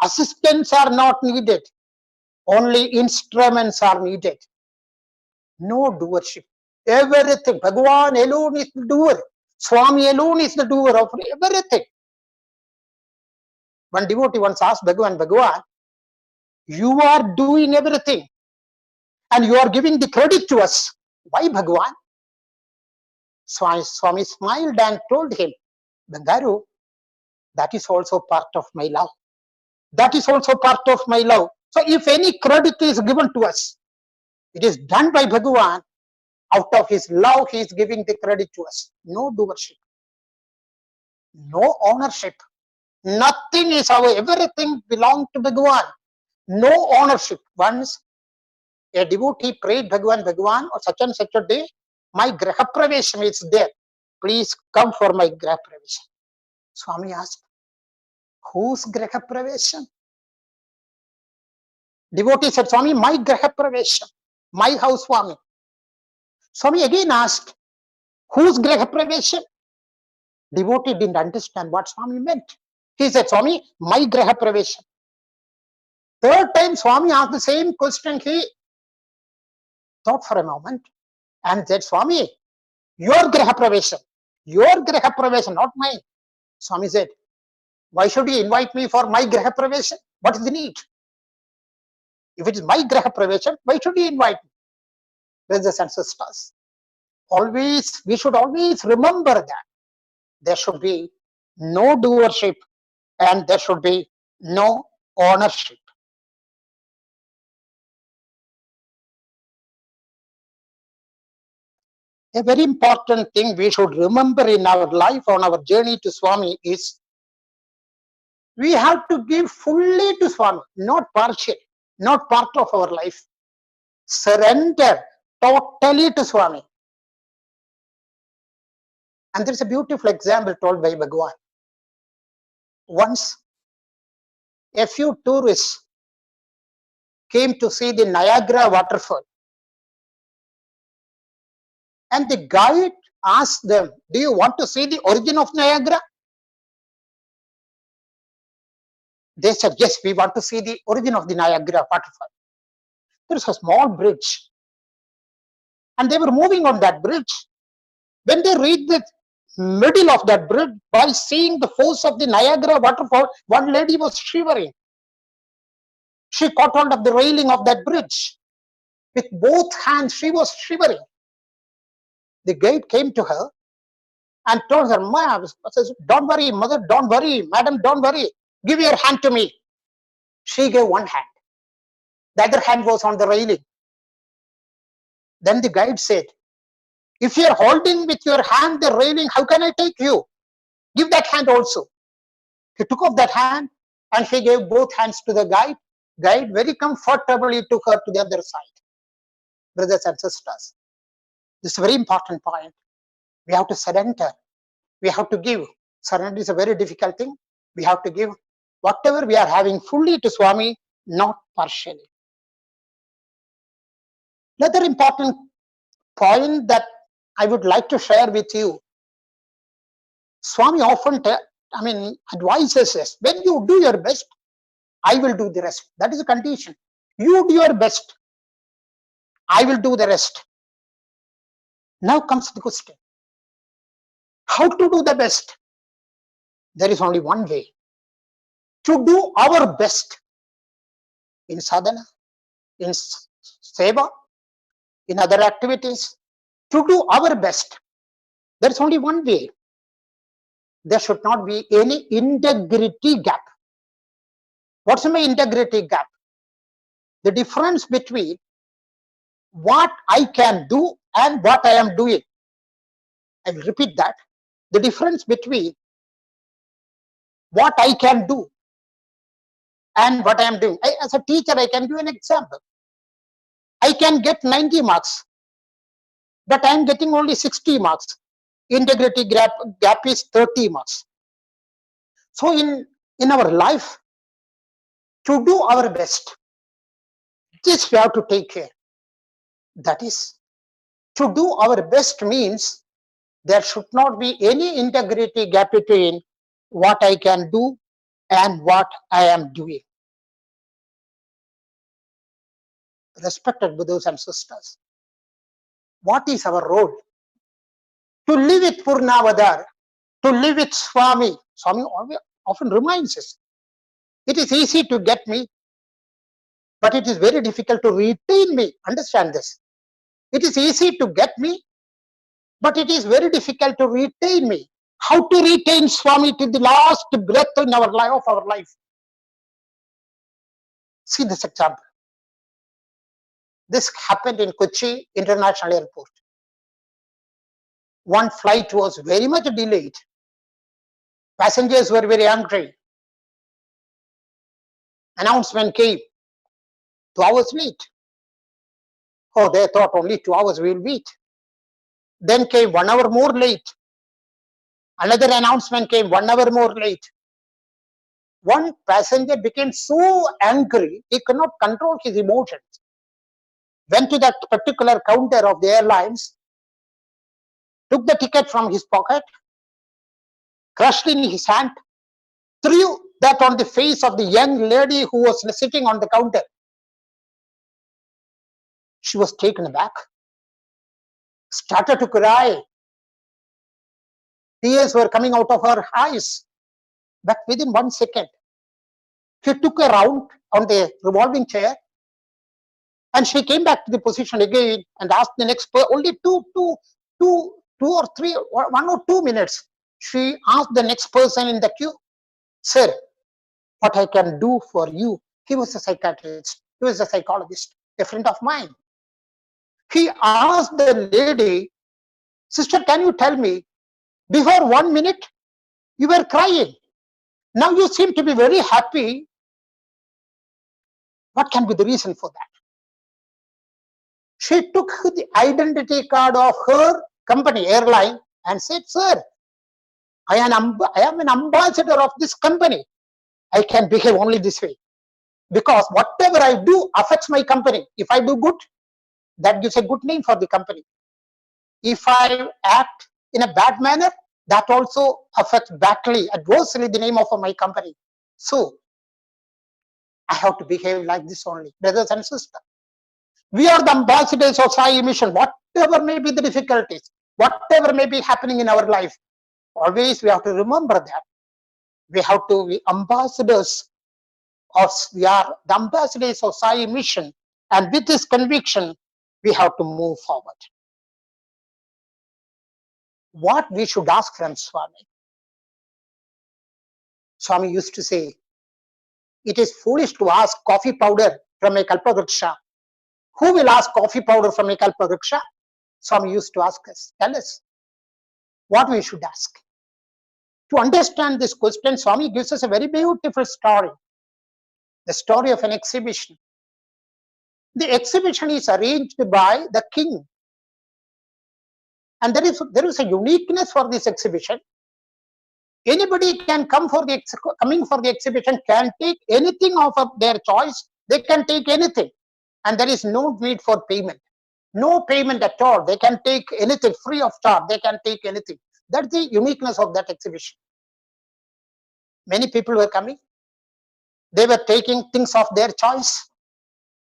assistants are not needed. Only instruments are needed. No doership. Everything. Bhagwan alone is the doer. Swami alone is the doer of everything. One devotee once asked Bhagwan, you are doing everything and you are giving the credit to us. Why, Bhagwan? Swami smiled and told him, Bangaru, that is also part of my love. That is also part of my love. So if any credit is given to us, it is done by Bhagwan. Out of his love, he is giving the credit to us. No doership. No ownership. Nothing is our, everything belongs to Bhagwan. No ownership. Once a devotee prayed Bhagwan, or such and such a day, my Graha Pravesham is there. Please come for my Graha Pravesham. Swami asked, whose Graha Pravesham? Devotee said, Swami, my Graha Pravesham, my house, Swami. Swami again asked, whose Graha Pravesham? Devotee didn't understand what Swami meant. He said, Swami, my Graha Pravesham. Third time Swami asked the same question. He thought for a moment and said, Swami, your Graha Pravesham. Your Graha Pravesham, not mine. Swami said, why should you invite me for my Graha Pravesham? What is the need? If it is my Graha Pravesham, why should you invite me? Brothers and sisters, we should always remember that there should be no doership and there should be no ownership. A very important thing we should remember in our life on our journey to Swami is we have to give fully to Swami, not partially, not part of our life. Surrender totally to Swami. And there's a beautiful example told by Bhagwan. Once, a few tourists came to see the Niagara waterfall. And the guide asked them, do you want to see the origin of Niagara? They said, yes, we want to see the origin of the Niagara waterfall. There is a small bridge. And they were moving on that bridge. When they reached the middle of that bridge, by seeing the force of the Niagara waterfall, one lady was shivering. She caught hold of the railing of that bridge. With both hands, she was shivering. The guide came to her and told her, don't worry, mother, don't worry, madam, don't worry. Give your hand to me. She gave one hand. The other hand was on the railing. Then the guide said, if you are holding with your hand the railing, how can I take you? Give that hand also. He took off that hand and he gave both hands to the guide. Guide very comfortably took her to the other side. Brothers and sisters, this is a very important point. We have to surrender. We have to give. Surrender is a very difficult thing. We have to give whatever we are having fully to Swami, not partially. Another important point that I would like to share with you, Swami often advises us, when you do your best, I will do the rest. That is a condition. You do your best, I will do the rest. Now comes the question. How to do the best? There is only one way. To do our best in sadhana, in seva, in other activities, to do our best. There is only one way. There should not be any integrity gap. What's my integrity gap? The difference between what I can do and what I am doing. I will repeat that. The difference between what I can do and what I am doing. As a teacher, I can give an example. I can get 90 marks, but I am getting only 60 marks. Integrity gap is 30 marks. So in our life, to do our best, this we have to take care. That is, to do our best means there should not be any integrity gap between what I can do and what I am doing. Respected brothers and sisters, what is our role? To live with Purnavadar, to live with Swami. Swami often reminds us, it is easy to get me, but it is very difficult to retain me. Understand this. It is easy to get me, but it is very difficult to retain me. How to retain Swami to the last breath in our life, of our life? See this example. This happened in Kochi International Airport. One flight was very much delayed. Passengers were very angry. Announcement came, 2 hours late. Oh, they thought only 2 hours we will wait. Then came 1 hour more late. Another announcement came 1 hour more late. One passenger became so angry, he could not control his emotions. Went to that particular counter of the airlines, took the ticket from his pocket, crushed in his hand, threw that on the face of the young lady who was sitting on the counter. She was taken aback, started to cry. Tears were coming out of her eyes. But within 1 second, she took a round on the revolving chair and she came back to the position again and asked the next person, only 1 or 2 minutes. She asked the next person in the queue, sir, what I can do for you? He was a psychiatrist, he was a psychologist, a friend of mine. He asked the lady, sister, can you tell me, before 1 minute, you were crying. Now you seem to be very happy. What can be the reason for that? She took the identity card of her company, airline, and said, sir, I am an ambassador of this company. I can behave only this way. Because whatever I do affects my company. If I do good, that gives a good name for the company. If I act in a bad manner, that also affects badly, adversely the name of my company. So, I have to behave like this only, brothers and sisters. We are the ambassadors of Sai mission, whatever may be the difficulties, whatever may be happening in our life. Always we have to remember that. We have to be ambassadors we are the ambassadors of Sai mission. And with this conviction, we have to move forward. What we should ask from Swami? Swami used to say, it is foolish to ask coffee powder from a kalpavriksha. Who will ask coffee powder from a kalpavriksha? Swami used to ask us, tell us what we should ask. To understand this question, Swami gives us a very beautiful story. The story of an exhibition. The exhibition is arranged by the king. And there is a uniqueness for this exhibition. Anybody can coming for the exhibition, can take anything of their choice. They can take anything, and there is no need for payment. No payment at all. They can take anything free of charge. They can take anything. That's the uniqueness of that exhibition. Many people were coming. They were taking things of their choice.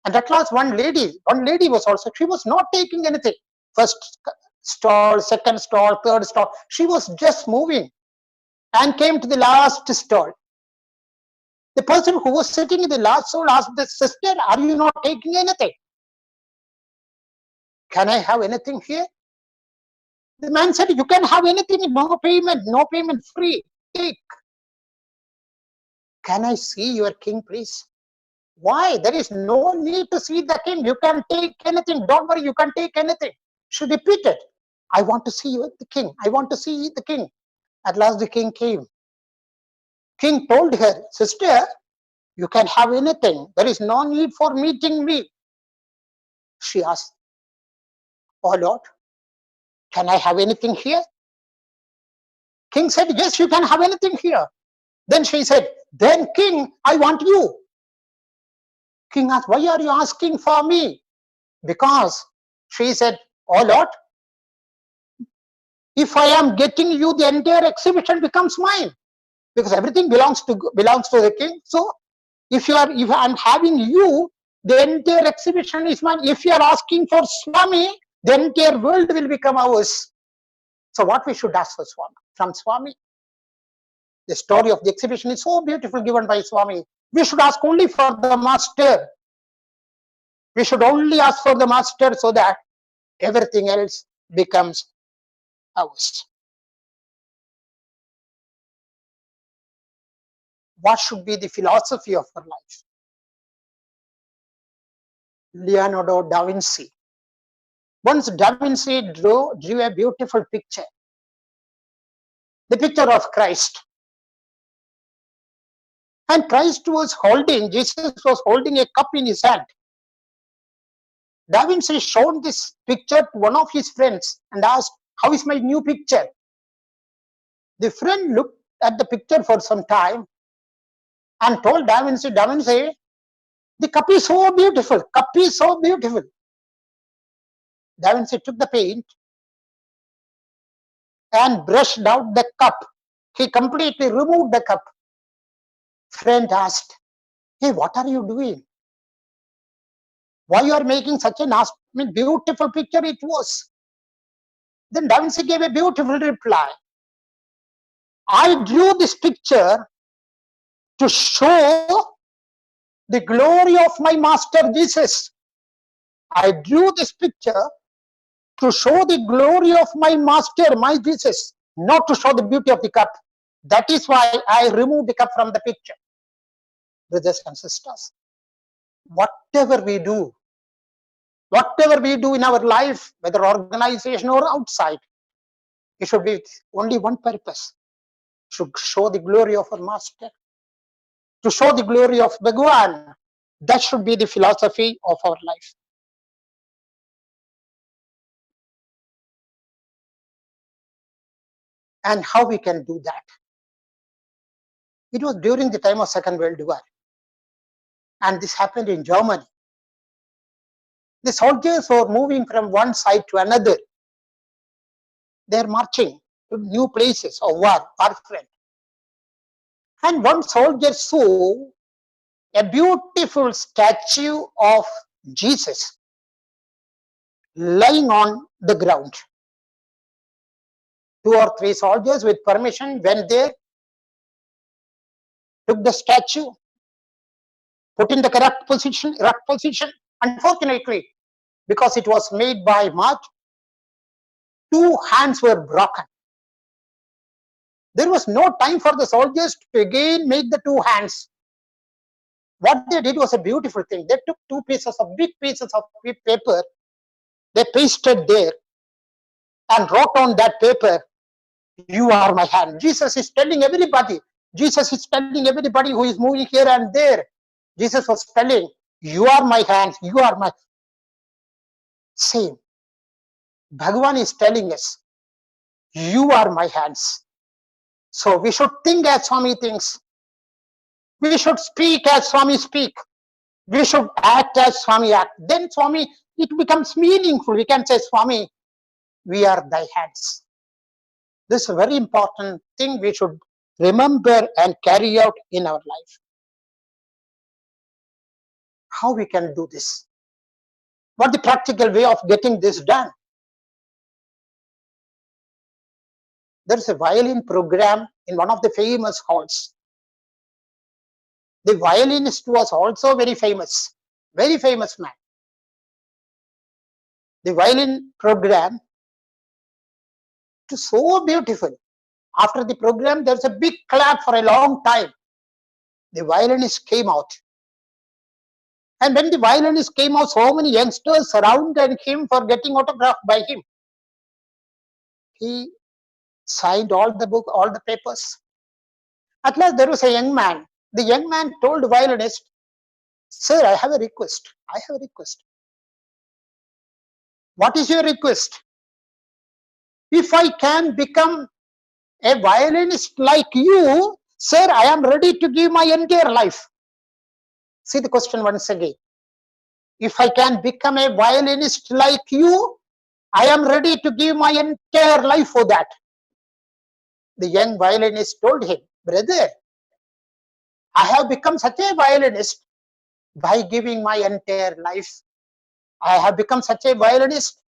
And at last, one lady was also, she was not taking anything. First stall, second stall, third stall. She was just moving and came to the last stall. The person who was sitting in the last stall asked the sister, are you not taking anything? Can I have anything here? The man said, you can have anything, no payment, free, take. Can I see your king, please? Why? There is no need to see the king. You can take anything. Don't worry, you can take anything. She repeated, I want to see you, the king. I want to see the king. At last the king came. King told her, sister, you can have anything. There is no need for meeting me. She asked, oh Lord, can I have anything here? King said, yes, you can have anything here. Then she said, then king, I want you. King asked, why are you asking for me? Because she said, oh Lord, if I am getting you, the entire exhibition becomes mine, because everything belongs to the king. So if I'm having you, the entire exhibition is mine. If you are asking for Swami, the entire world will become ours. So what we should ask for Swami? From Swami? The story of the exhibition is so beautiful, given by Swami. We should ask only for the master. We should only ask for the master, so that everything else becomes ours. What should be the philosophy of our life? Leonardo da Vinci. Once Da Vinci drew a beautiful picture. The picture of Christ. And Jesus was holding a cup in his hand. Da Vinci showed this picture to one of his friends and asked, how is my new picture? The friend looked at the picture for some time and told Da Vinci, the cup is so beautiful. Da Vinci took the paint and brushed out the cup. He completely removed the cup. Friend asked, hey, what are you doing? Why you are making such a beautiful picture it was? Then Da Vinci gave a beautiful reply. I drew this picture to show the glory of my master Jesus. I drew this picture to show the glory of my master, my Jesus, not to show the beauty of the cup. That is why I removed the cup from the picture. Brothers and sisters, whatever we do in our life, whether organization or outside, it should be only one purpose: to show the glory of our master, to show the glory of Bhagwan. That should be the philosophy of our life. And how we can do that? It was during the time of Second World War, and this happened in Germany. The soldiers were moving from one side to another. They are marching to new places of warfront. And one soldier saw a beautiful statue of Jesus lying on the ground. 2 or 3 soldiers with permission went there, took the statue, put in the correct position. Unfortunately, because it was made by mud, 2 hands were broken. There was no time for the soldiers to again make the 2 hands. What they did was a beautiful thing. They took 2 big pieces of paper, they pasted there and wrote on that paper, you are my hand. Jesus is telling everybody who is moving here and there. Jesus was telling, you are my hands, you are my... Same. Bhagwan is telling us, you are my hands. So we should think as Swami thinks. We should speak as Swami speak. We should act as Swami act. Then Swami, it becomes meaningful. We can say, Swami, we are thy hands. This is a very important thing we should remember and carry out in our life. How we can do this? What the practical way of getting this done? There is a violin program in one of the famous halls. The violinist was also very famous man. The violin program was so beautiful. After the program, there's a big clap for a long time. The violinist came out. And when the violinist came out, so many youngsters surrounded him for getting autographed by him. He signed all the book, all the papers. At last, there was a young man. The young man told the violinist, sir, I have a request. What is your request? If I can become a violinist like you, sir, I am ready to give my entire life. See the question once again. If I can become a violinist like you, I am ready to give my entire life for that. The young violinist told him, brother, I have become such a violinist by giving my entire life. I have become such a violinist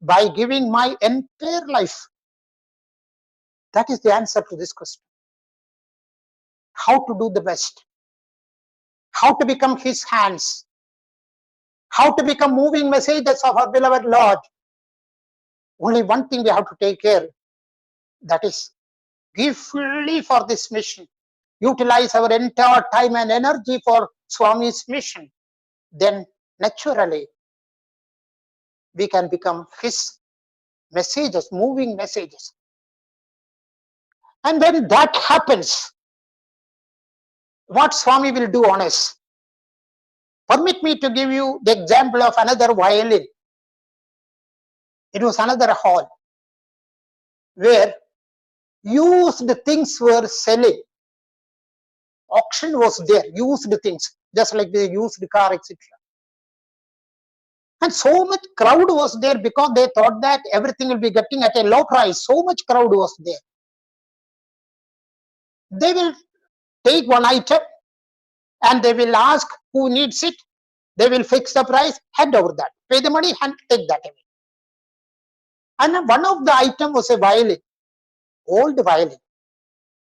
by giving my entire life. That is the answer to this question. How to do the best? How to become his hands? How to become moving messages of our beloved Lord? Only one thing we have to take care, that is, give fully for this mission. Utilize our entire time and energy for Swami's mission. Then naturally, we can become his messages, moving messages. And when that happens, what Swami will do on us? Permit me to give you the example of another violin. It was another hall where used things were selling. Auction was there, used things, just like the used car, etc. And so much crowd was there because they thought that everything will be getting at a low price. So much crowd was there. They will take one item and they will ask who needs it. They will fix the price, hand over that, pay the money and take that away. And one of the item was a violin, old violin,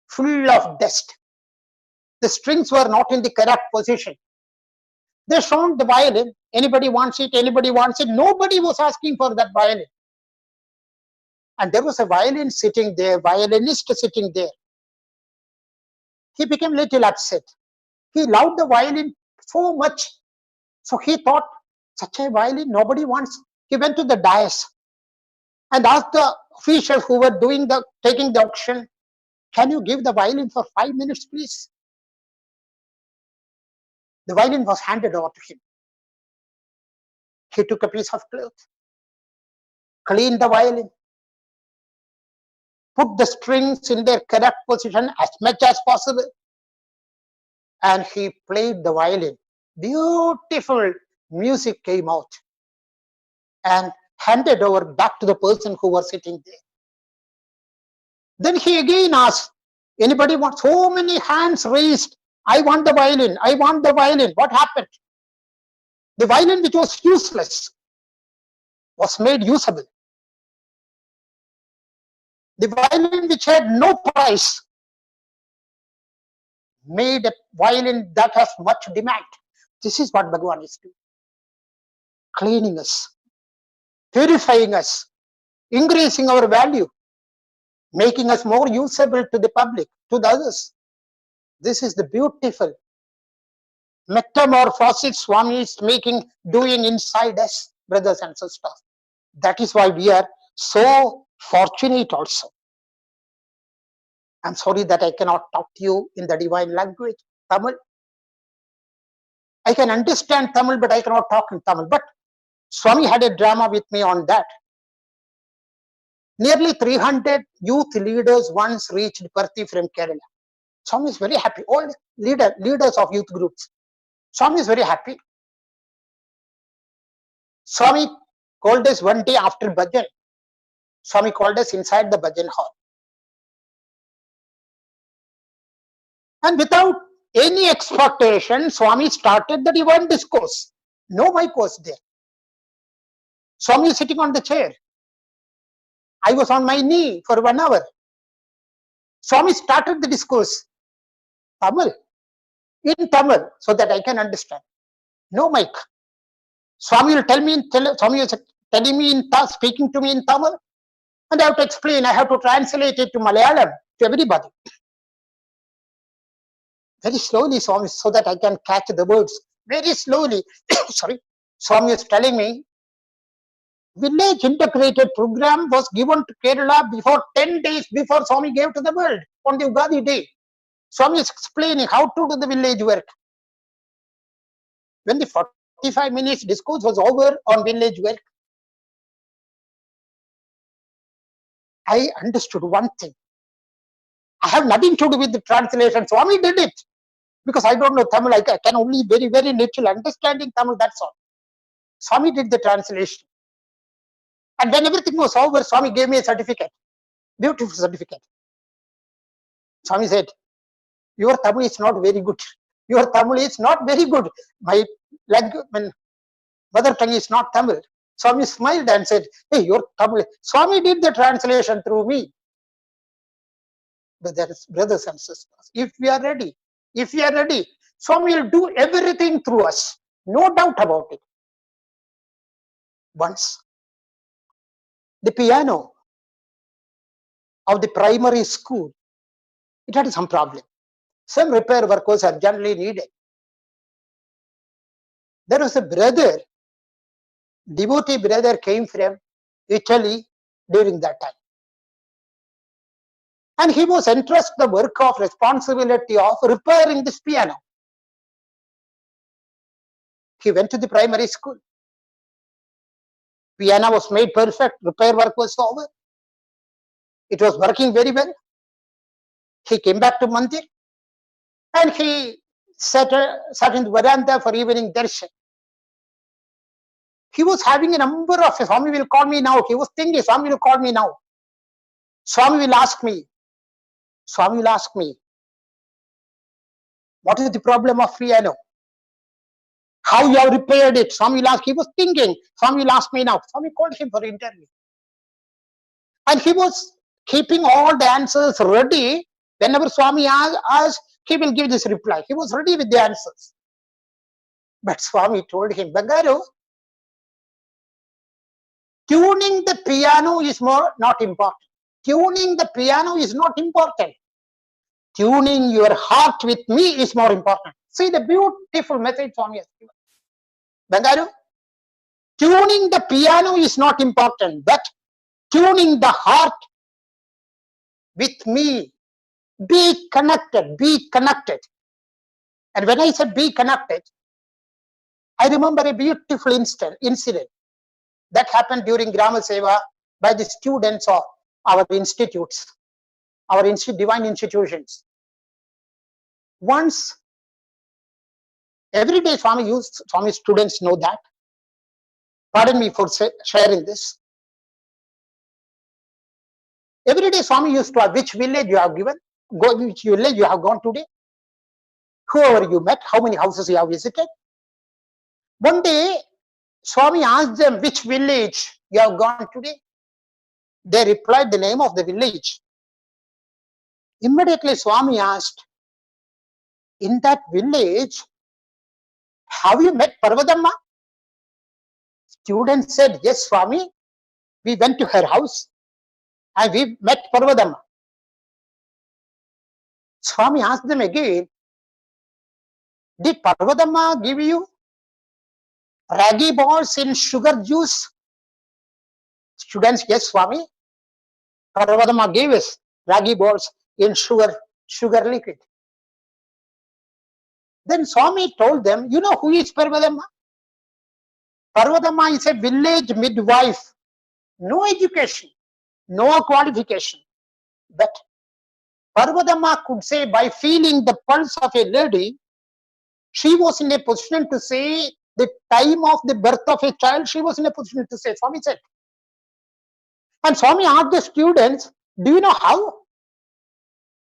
full of dust. The strings were not in the correct position. They showed the violin. Anybody wants it, anybody wants it. Nobody was asking for that violin. And there was a violin sitting there, violinist sitting there. He became little upset. He loved the violin so much. So he thought, such a violin, nobody wants. He went to the dais and asked the officials who were taking the auction, can you give the violin for 5 minutes, please? The violin was handed over to him. He took a piece of cloth, cleaned the violin, put the strings in their correct position as much as possible, and he played the violin. Beautiful music came out and handed over back to the person who was sitting there. Then he again asked, anybody want? So many hands raised. I want the violin. I want the violin. What happened? The violin which was useless was made usable. The violin which had no price made a violin that has much demand. This is what Bhagwan is doing. Cleaning us, purifying us, increasing our value, making us more usable to the public, to the others. This is the beautiful metamorphosis Swami is doing inside us, brothers and sisters. That is why we are so fortunate also. I'm sorry that I cannot talk to you in the divine language, Tamil. I can understand Tamil, but I cannot talk in Tamil. But Swami had a drama with me on that. Nearly 300 youth leaders once reached Parthi from Kerala. Swami is very happy. All leaders of youth groups. Swami is very happy. Swami called us one day after bhajan. Swami called us inside the bhajan hall. And without any expectation, Swami started the divine discourse. No mic was there. Swami is sitting on the chair. I was on my knee for 1 hour. Swami started the discourse. Tamil. In Tamil, so that I can understand. No mic. Swami will Swami is telling me speaking to me in Tamil, and I have to explain. I have to translate it to Malayalam to everybody. Very slowly, Swami, so that I can catch the words. Very slowly. Sorry. Swami is telling me, village integrated program was given to Kerala before 10 days before Swami gave to the world on the Ugadi day. Swami is explaining how to do the village work. When the 45 minutes discourse was over on village work, I understood one thing. I have nothing to do with the translation. Swami did it. Because I don't know Tamil. I can only very, very little understanding Tamil, that's all. Swami did the translation. And when everything was over, Swami gave me a certificate. Beautiful certificate. Swami said, your Tamil is not very good. Your Tamil is not very good. My mother tongue is not Tamil. Swami smiled and said, hey, your Tamil. Swami did the translation through me. Brothers and sisters, if we are ready, Swami will do everything through us. No doubt about it. Once, the piano of the primary school, it had some problem. Some repair work was urgently needed. There was a brother, devotee brother came from Italy during that time. And he was entrusted the work of responsibility of repairing this piano. He went to the primary school. Piano was made perfect. Repair work was over. It was working very well. He came back to Mandir and he sat in the veranda for evening darshan. He was having a number of, Swami will call me now. He was thinking, Swami will call me now. Swami will ask me, what is the problem of piano? How you have repaired it? Swami will ask. He was thinking, Swami will ask me now. Swami called him for interview. And he was keeping all the answers ready. Whenever Swami asked, he will give this reply. He was ready with the answers. But Swami told him, Bangaru, tuning the piano is not important. Tuning the piano is not important. Tuning your heart with me is more important. See the beautiful message Swami has given. Bangaru, tuning the piano is not important, but tuning the heart with me. Be connected, be connected. And when I said be connected, I remember a beautiful incident that happened during Grama Seva by the students of our institutes, our divine institutions. Once, every day Swami students know that. Pardon me for sharing this. Every day Swami used to ask which village you have which village you have gone today, whoever you met, how many houses you have visited. One day, Swami asked them which village you have gone today. They replied the name of the village. Immediately Swami asked, in that village, have you met Parvadamma? Students said, yes, Swami. We went to her house and we met Parvadamma. Swami asked them again, did Parvadamma give you ragi balls in sugar juice? Students, yes, Swami. Parvadamma gave us ragi balls in sugar liquid. Then Swami told them, you know who is Parvadamma? Parvadamma is a village midwife. No education, no qualification. But Parvatama could say by feeling the pulse of a lady, she was in a position to say the time of the birth of a child, she was in a position to say, Swami said. And Swami asked the students, do you know how?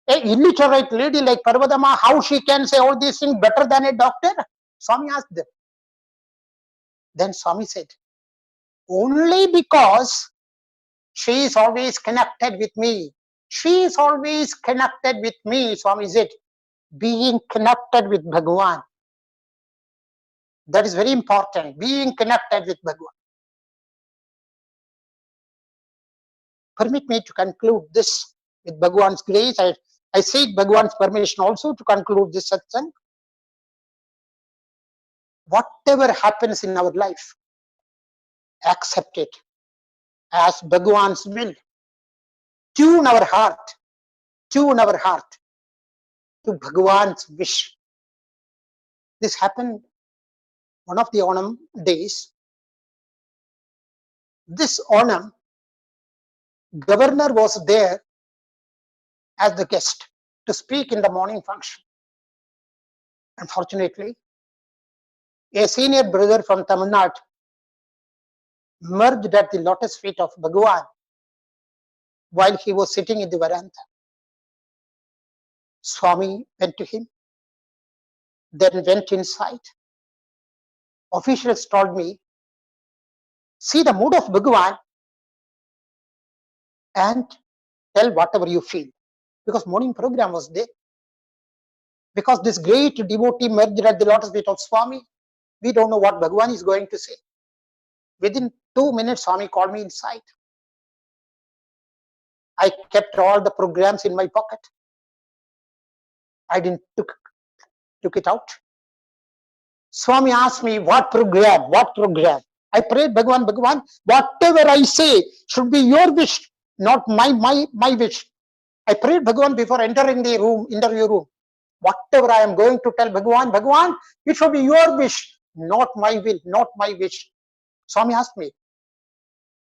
A illiterate lady like Parvatama, how she can say all these things better than a doctor? Swami asked them. Then Swami said, only because she is always connected with me. She is always connected with me, Swami said. Being connected with Bhagwan. That is very important, being connected with Bhagwan. Permit me to conclude this with Bhagwan's grace. I seek Bhagwan's permission also to conclude this satsang. Whatever happens in our life, accept it as Bhagwan's will. Tune our heart to Bhagwan's wish. This happened one of the Onam days. This Onam, governor was there as the guest to speak in the morning function. Unfortunately, a senior brother from Tamil Nadu merged at the lotus feet of Bhagwan while he was sitting in the veranda. Swami went to him, then went inside. Officials told me, see the mood of Bhagwan and tell whatever you feel. Because morning program was there. Because this great devotee merged at the lotus feet of Swami, we don't know what Bhagwan is going to say. Within 2 minutes, Swami called me inside. I kept all the programs in my pocket. I didn't took it out. Swami asked me, what program? What program? I prayed, Bhagwan, whatever I say should be your wish, not my wish. I prayed Bhagwan before entering the room, interview room. Whatever I am going to tell Bhagwan, it should be your wish, not my will, not my wish. Swami asked me,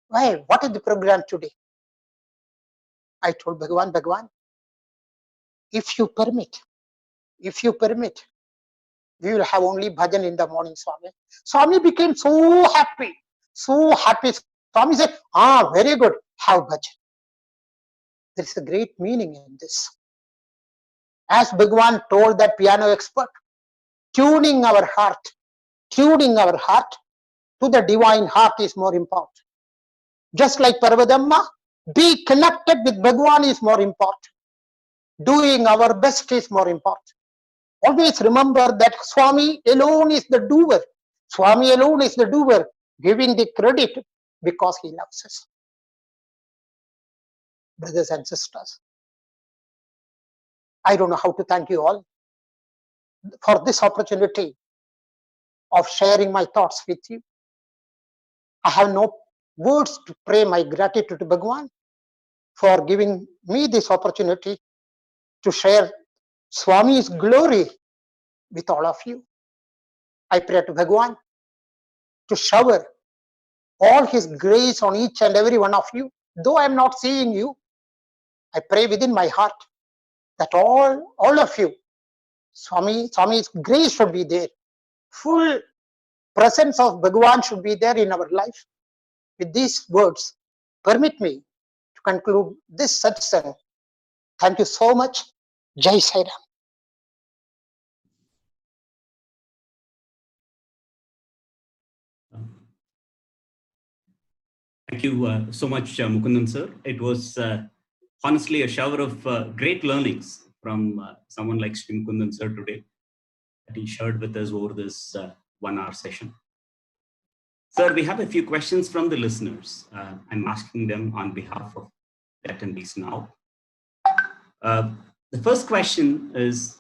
why, what is the program today? I told Bhagwan, if you permit, we will have only bhajan in the morning, Swami. Swami became so happy. Swami said, very good, have bhajan. There is a great meaning in this. As Bhagwan told that piano expert, tuning our heart to the divine heart is more important. Just like Parvatama, be connected with Bhagwan is more important. Doing our best is more important. Always remember that Swami alone is the doer. Swami alone is the doer, giving the credit because he loves us. Brothers and sisters, I don't know how to thank you all for this opportunity of sharing my thoughts with you. I have no words to pray my gratitude to Bhagwan for giving me this opportunity to share Swami's glory with all of you. I pray to Bhagwan to shower all his grace on each and every one of you. Though I am not seeing you, I pray within my heart that all of you, Swami's grace should be there. Full presence of Bhagwan should be there in our life. With these words, permit me to conclude this satsang. Thank you so much. Jai Sairam. Thank you so much, Mukundan sir. It was honestly a shower of great learnings from someone like Sri Mukundan sir today that he shared with us over this 1 hour session. Sir, we have a few questions from the listeners. I'm asking them on behalf of the attendees now. The first question is,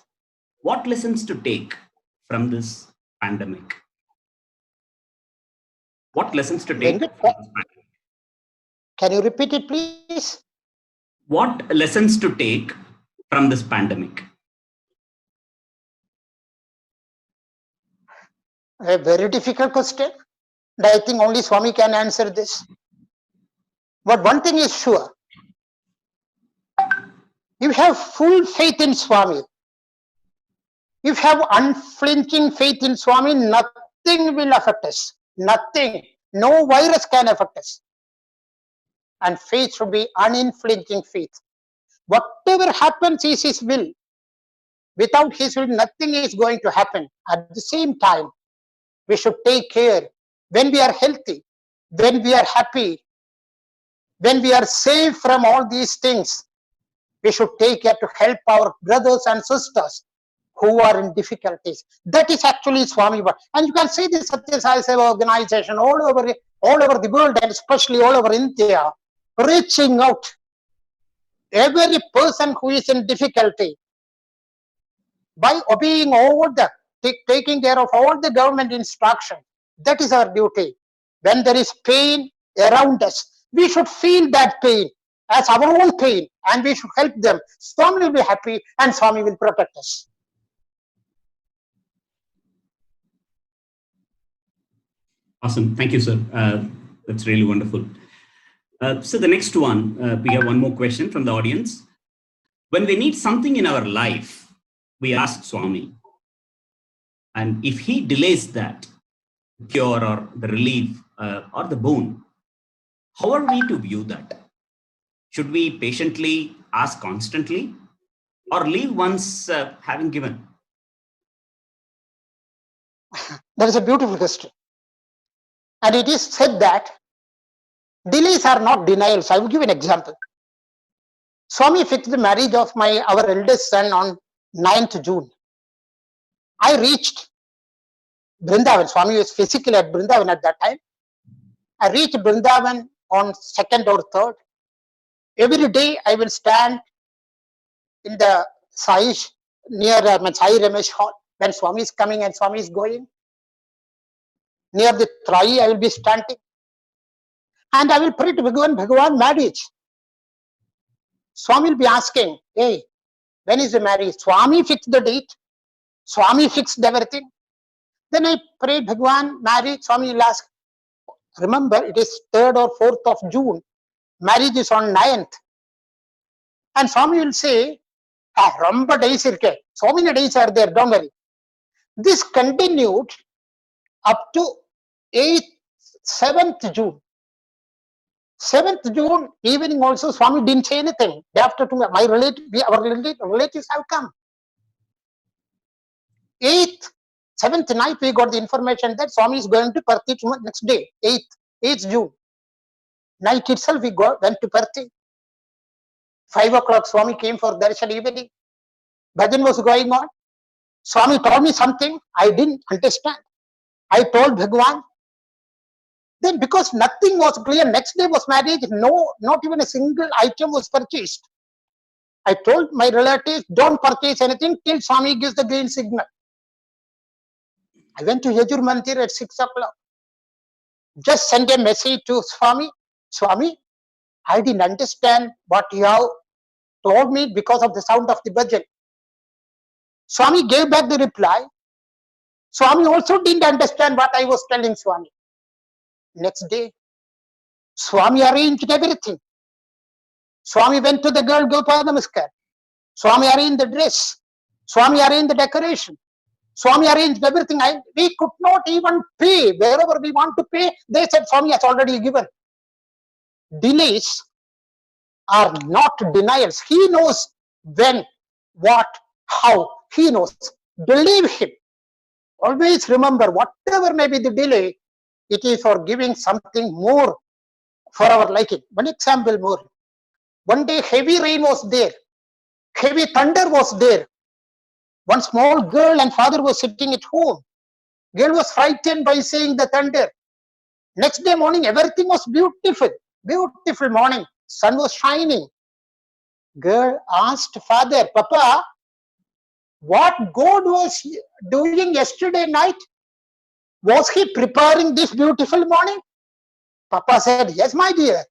what lessons to take from this pandemic? What lessons to take from this pandemic? Can you repeat it, please? What lessons to take from this pandemic? A very difficult question. And I think only Swami can answer this. But one thing is sure, If you have full faith in Swami, if you have unflinching faith in Swami, nothing will affect us. Nothing. No virus can affect us. And faith should be unflinching faith. Whatever happens is His will. Without His will, nothing is going to happen. At the same time, we should take care when we are healthy, when we are happy, when we are safe from all these things. We should take care to help our brothers and sisters who are in difficulties. That is actually Swami. And you can see the Sathya Sai Seva Organization all over the world, and especially all over India, reaching out every person who is in difficulty by obeying all the, taking care of all the government instruction. That is our duty. When there is pain around us, we should feel that pain as our own pain, and we should help them. Swami will be happy and Swami will protect us. Awesome. Thank you, sir. That's really wonderful. So the next one, we have one more question from the audience. When we need something in our life, we ask Swami. And if he delays that cure or the relief or the boon, how are we to view that? Should we patiently ask constantly or leave once having given? That is a beautiful question. And it is said that delays are not denials. I will give an example. Swami fixed the marriage of our eldest son on 9th June. I reached Vrindavan. Swami was physically at Vrindavan at that time. I reached Vrindavan on 2nd or 3rd. Every day I will stand in the Sai near Sairam Hall when Swami is coming and Swami is going. Near the Trai, I will be standing. And I will pray to Bhagwan marriage. Swami will be asking, hey, when is the marriage? Swami fixed the date. Swami fixed everything. Then I prayed Bhagwan marriage. Swami will ask, remember it is 3rd or 4th of June. Marriage is on 9th. And Swami will say, Romba days irke. So many days are there, don't worry. This continued up to 7th June. 7th June evening also, Swami didn't say anything. Day after tomorrow, our relatives have come. 7th night, we got the information that Swami is going to Parthi next day, 8th June. Night itself, we went to Parthi. 5 o'clock, Swami came for darshan evening. Bhajan was going on. Swami told me something I didn't understand. I told Bhagwan. Then because nothing was clear, next day was marriage, no, not even a single item was purchased. I told my relatives, don't purchase anything till Swami gives the green signal. I went to Yajur Mandir at 6 o'clock. Just sent a message to Swami. Swami, I didn't understand what you have told me because of the sound of the bhajan. Swami gave back the reply. Swami also didn't understand what I was telling Swami. Next day, Swami arranged everything. Swami went to the girl, Gopal Namaskar. Swami arranged the dress. Swami arranged the decoration. Swami arranged everything. We could not even pay. Wherever we want to pay, they said Swami has already given. Delays are not denials. He knows when, what, how. He knows. Believe him. Always remember, whatever may be the delay, it is for giving something more for our liking. One example more. One day heavy rain was there. Heavy thunder was there. One small girl and father was sitting at home. Girl was frightened by seeing the thunder. Next day morning, everything was beautiful. Beautiful morning. Sun was shining. Girl asked father, Papa, what God was doing yesterday night? Was he preparing this beautiful morning? Papa said, yes, my dear.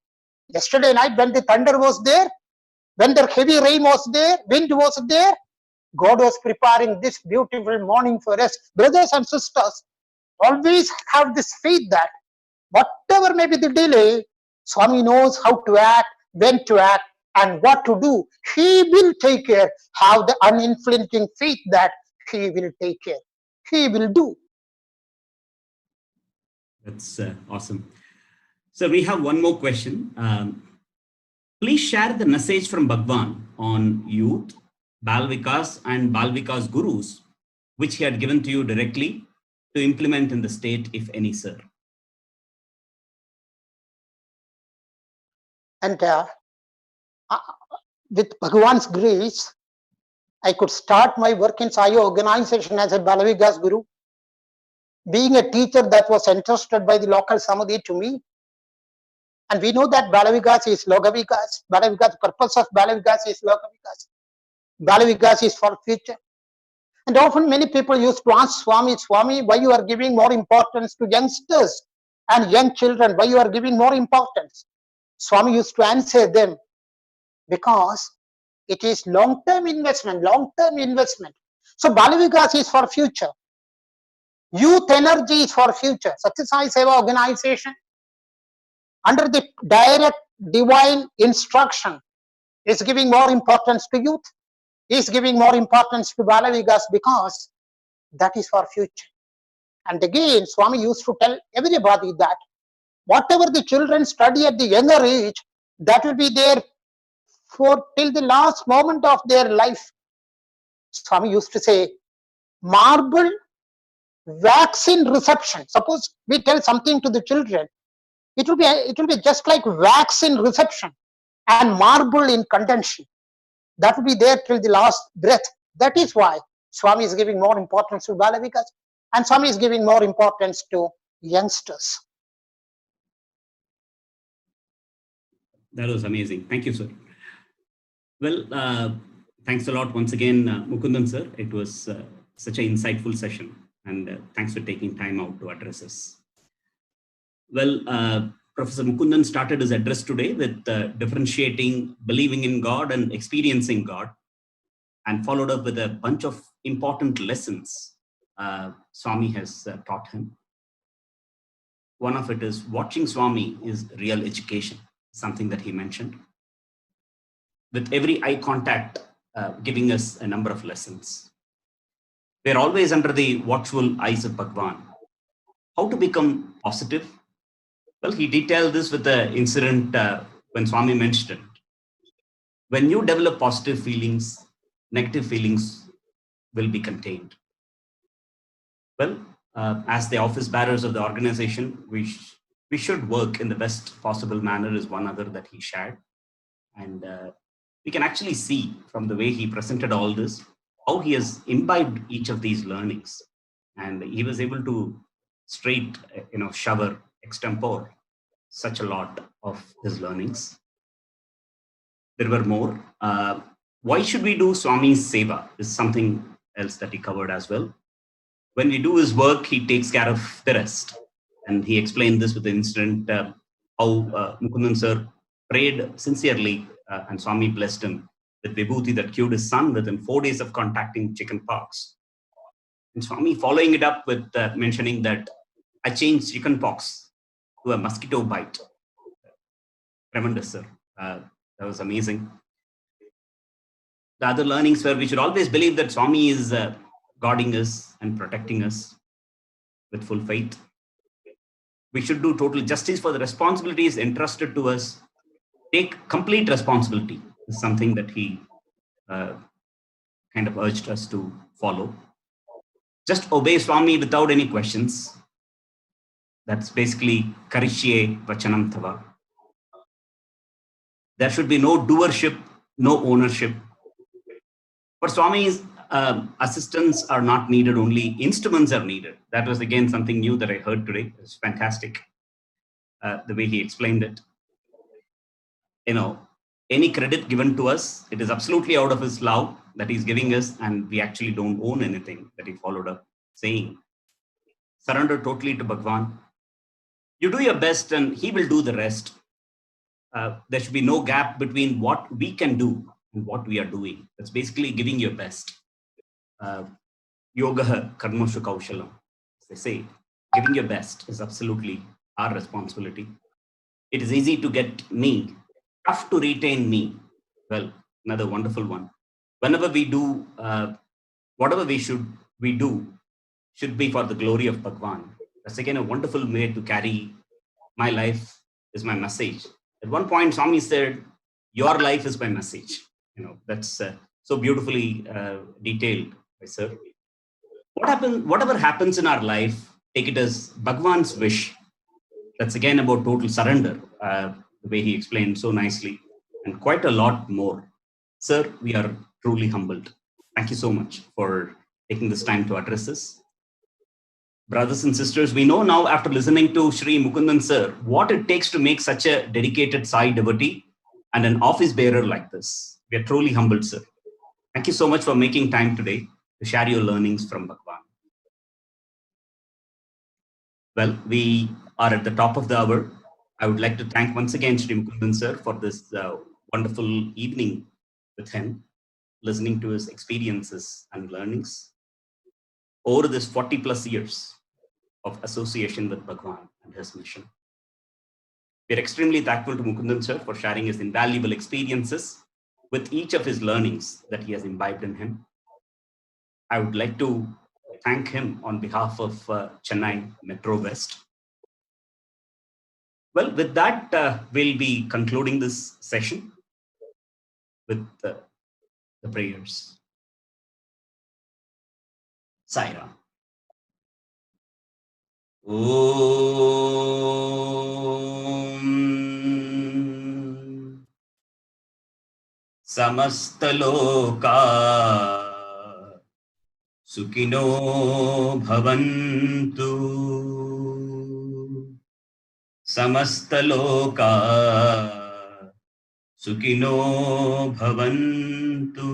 Yesterday night when the thunder was there, when the heavy rain was there, wind was there, God was preparing this beautiful morning for us. Brothers and sisters, always have this faith that whatever may be the delay, Swami knows how to act, when to act, and what to do. He will take care. Have the unflinching faith that he will take care. He will do. That's awesome. So we have one more question. Please share the message from Bhagwan on youth, Bal Vikas and Bal Vikas gurus, which he had given to you directly to implement in the state, if any, sir. And with Bhagwan's grace, I could start my work in Sai organization as a Bal Vikas guru, being a teacher that was entrusted by the local Samadhi to me. And we know that Bal Vikas is Loka Vikas. Bal Vikas, purpose of Bal Vikas is Loka Vikas. Bal Vikas is for future. And often many people used to ask Swami, Swami, why you are giving more importance to youngsters and young children? Why you are giving more importance? Swami used to answer them, because it is long-term investment, long-term investment. So Bal Vikas is for future. Youth energy is for future. Sathya Sai Seva Organization, under the direct divine instruction, is giving more importance to youth, is giving more importance to Bal Vikas, because that is for future. And again, Swami used to tell everybody that whatever the children study at the younger age, that will be there for till the last moment of their life. Swami used to say, marble vaccine reception. Suppose we tell something to the children, it will be just like vaccine reception and marble in contention. That will be there till the last breath. That is why Swami is giving more importance to Bal Vikas, and Swami is giving more importance to youngsters. That was amazing. Thank you, sir. Well, thanks a lot once again, Mukundan, sir. It was such an insightful session, and thanks for taking time out to address us. Well, Professor Mukundan started his address today with differentiating believing in God and experiencing God, and followed up with a bunch of important lessons Swami has taught him. One of it is watching Swami is real education, something that he mentioned. With every eye contact, giving us a number of lessons. We're always under the watchful eyes of Bhagwan. How to become positive? Well, he detailed this with the incident when Swami mentioned it. When you develop positive feelings, negative feelings will be contained. Well, as the office bearers of the organization, we should work in the best possible manner is one other that he shared. And we can actually see from the way he presented all this, how he has imbibed each of these learnings. And he was able to shower extempore such a lot of his learnings. There were more. Why should we do Swami's Seva is something else that he covered as well. When we do his work, he takes care of the rest. And he explained this with the incident, how Mukundan sir prayed sincerely and Swami blessed him with Vibhuti that cured his son within 4 days of contacting chicken pox. And Swami following it up with mentioning that I changed chicken pox to a mosquito bite. Tremendous, sir. That was amazing. The other learnings were we should always believe that Swami is guarding us and protecting us with full faith. We should do total justice for the responsibilities entrusted to us. Take complete responsibility is something that he kind of urged us to follow. Just obey Swami without any questions. That's basically Karishye Vachanam Tava. There should be no doership, no ownership. For Swami's assistants are not needed, only instruments are needed. That was again something new that I heard today. It was fantastic, the way he explained it. Any credit given to us, it is absolutely out of his love that he's giving us, and we actually don't own anything, that he followed up saying. Surrender totally to Bhagwan. You do your best and he will do the rest. There should be no gap between what we can do and what we are doing. That's basically giving your best. Yoga karmashu kaushalam. As they say, giving your best is absolutely our responsibility. It is easy to get me, tough to retain me. Well, another wonderful one. Whenever we do, whatever we do should be for the glory of Bhagwan. That's again a wonderful way to carry my life is my message. At one point, Swami said, "Your life is my message." That's so beautifully detailed by Sir. Whatever happens in our life, take it as Bhagwan's wish. That's again about total surrender, the way he explained so nicely, and quite a lot more. Sir, we are truly humbled. Thank you so much for taking this time to address us. Brothers and sisters, we know now after listening to Shri Mukundan Sir, what it takes to make such a dedicated Sai devotee and an office bearer like this. We are truly humbled, sir. Thank you so much for making time today to share your learnings from Bhagwan. Well, we are at the top of the hour. I would like to thank once again Shri Mukundan Sir for this wonderful evening with him, listening to his experiences and learnings over this 40 plus years of association with Bhagwan and his mission. We are extremely thankful to Mukundan Sir for sharing his invaluable experiences with each of his learnings that he has imbibed in him. I would like to thank him on behalf of Chennai Metro West. Well, with that, we'll be concluding this session with the prayers. Sairam. Om Samastaloka Sukino Bhavantu Samastaloka Sukino Bhavantu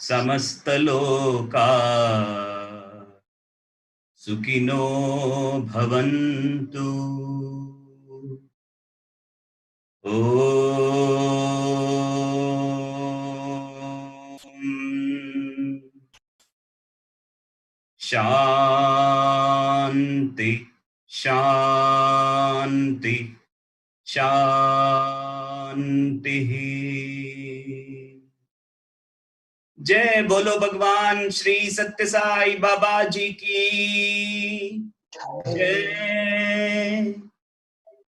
Samastaloka Sukino Bhavantu. Om Shanti, Shanti, Shanti. जय बोलो भगवान श्री सत्य साई बाबा जी की जय।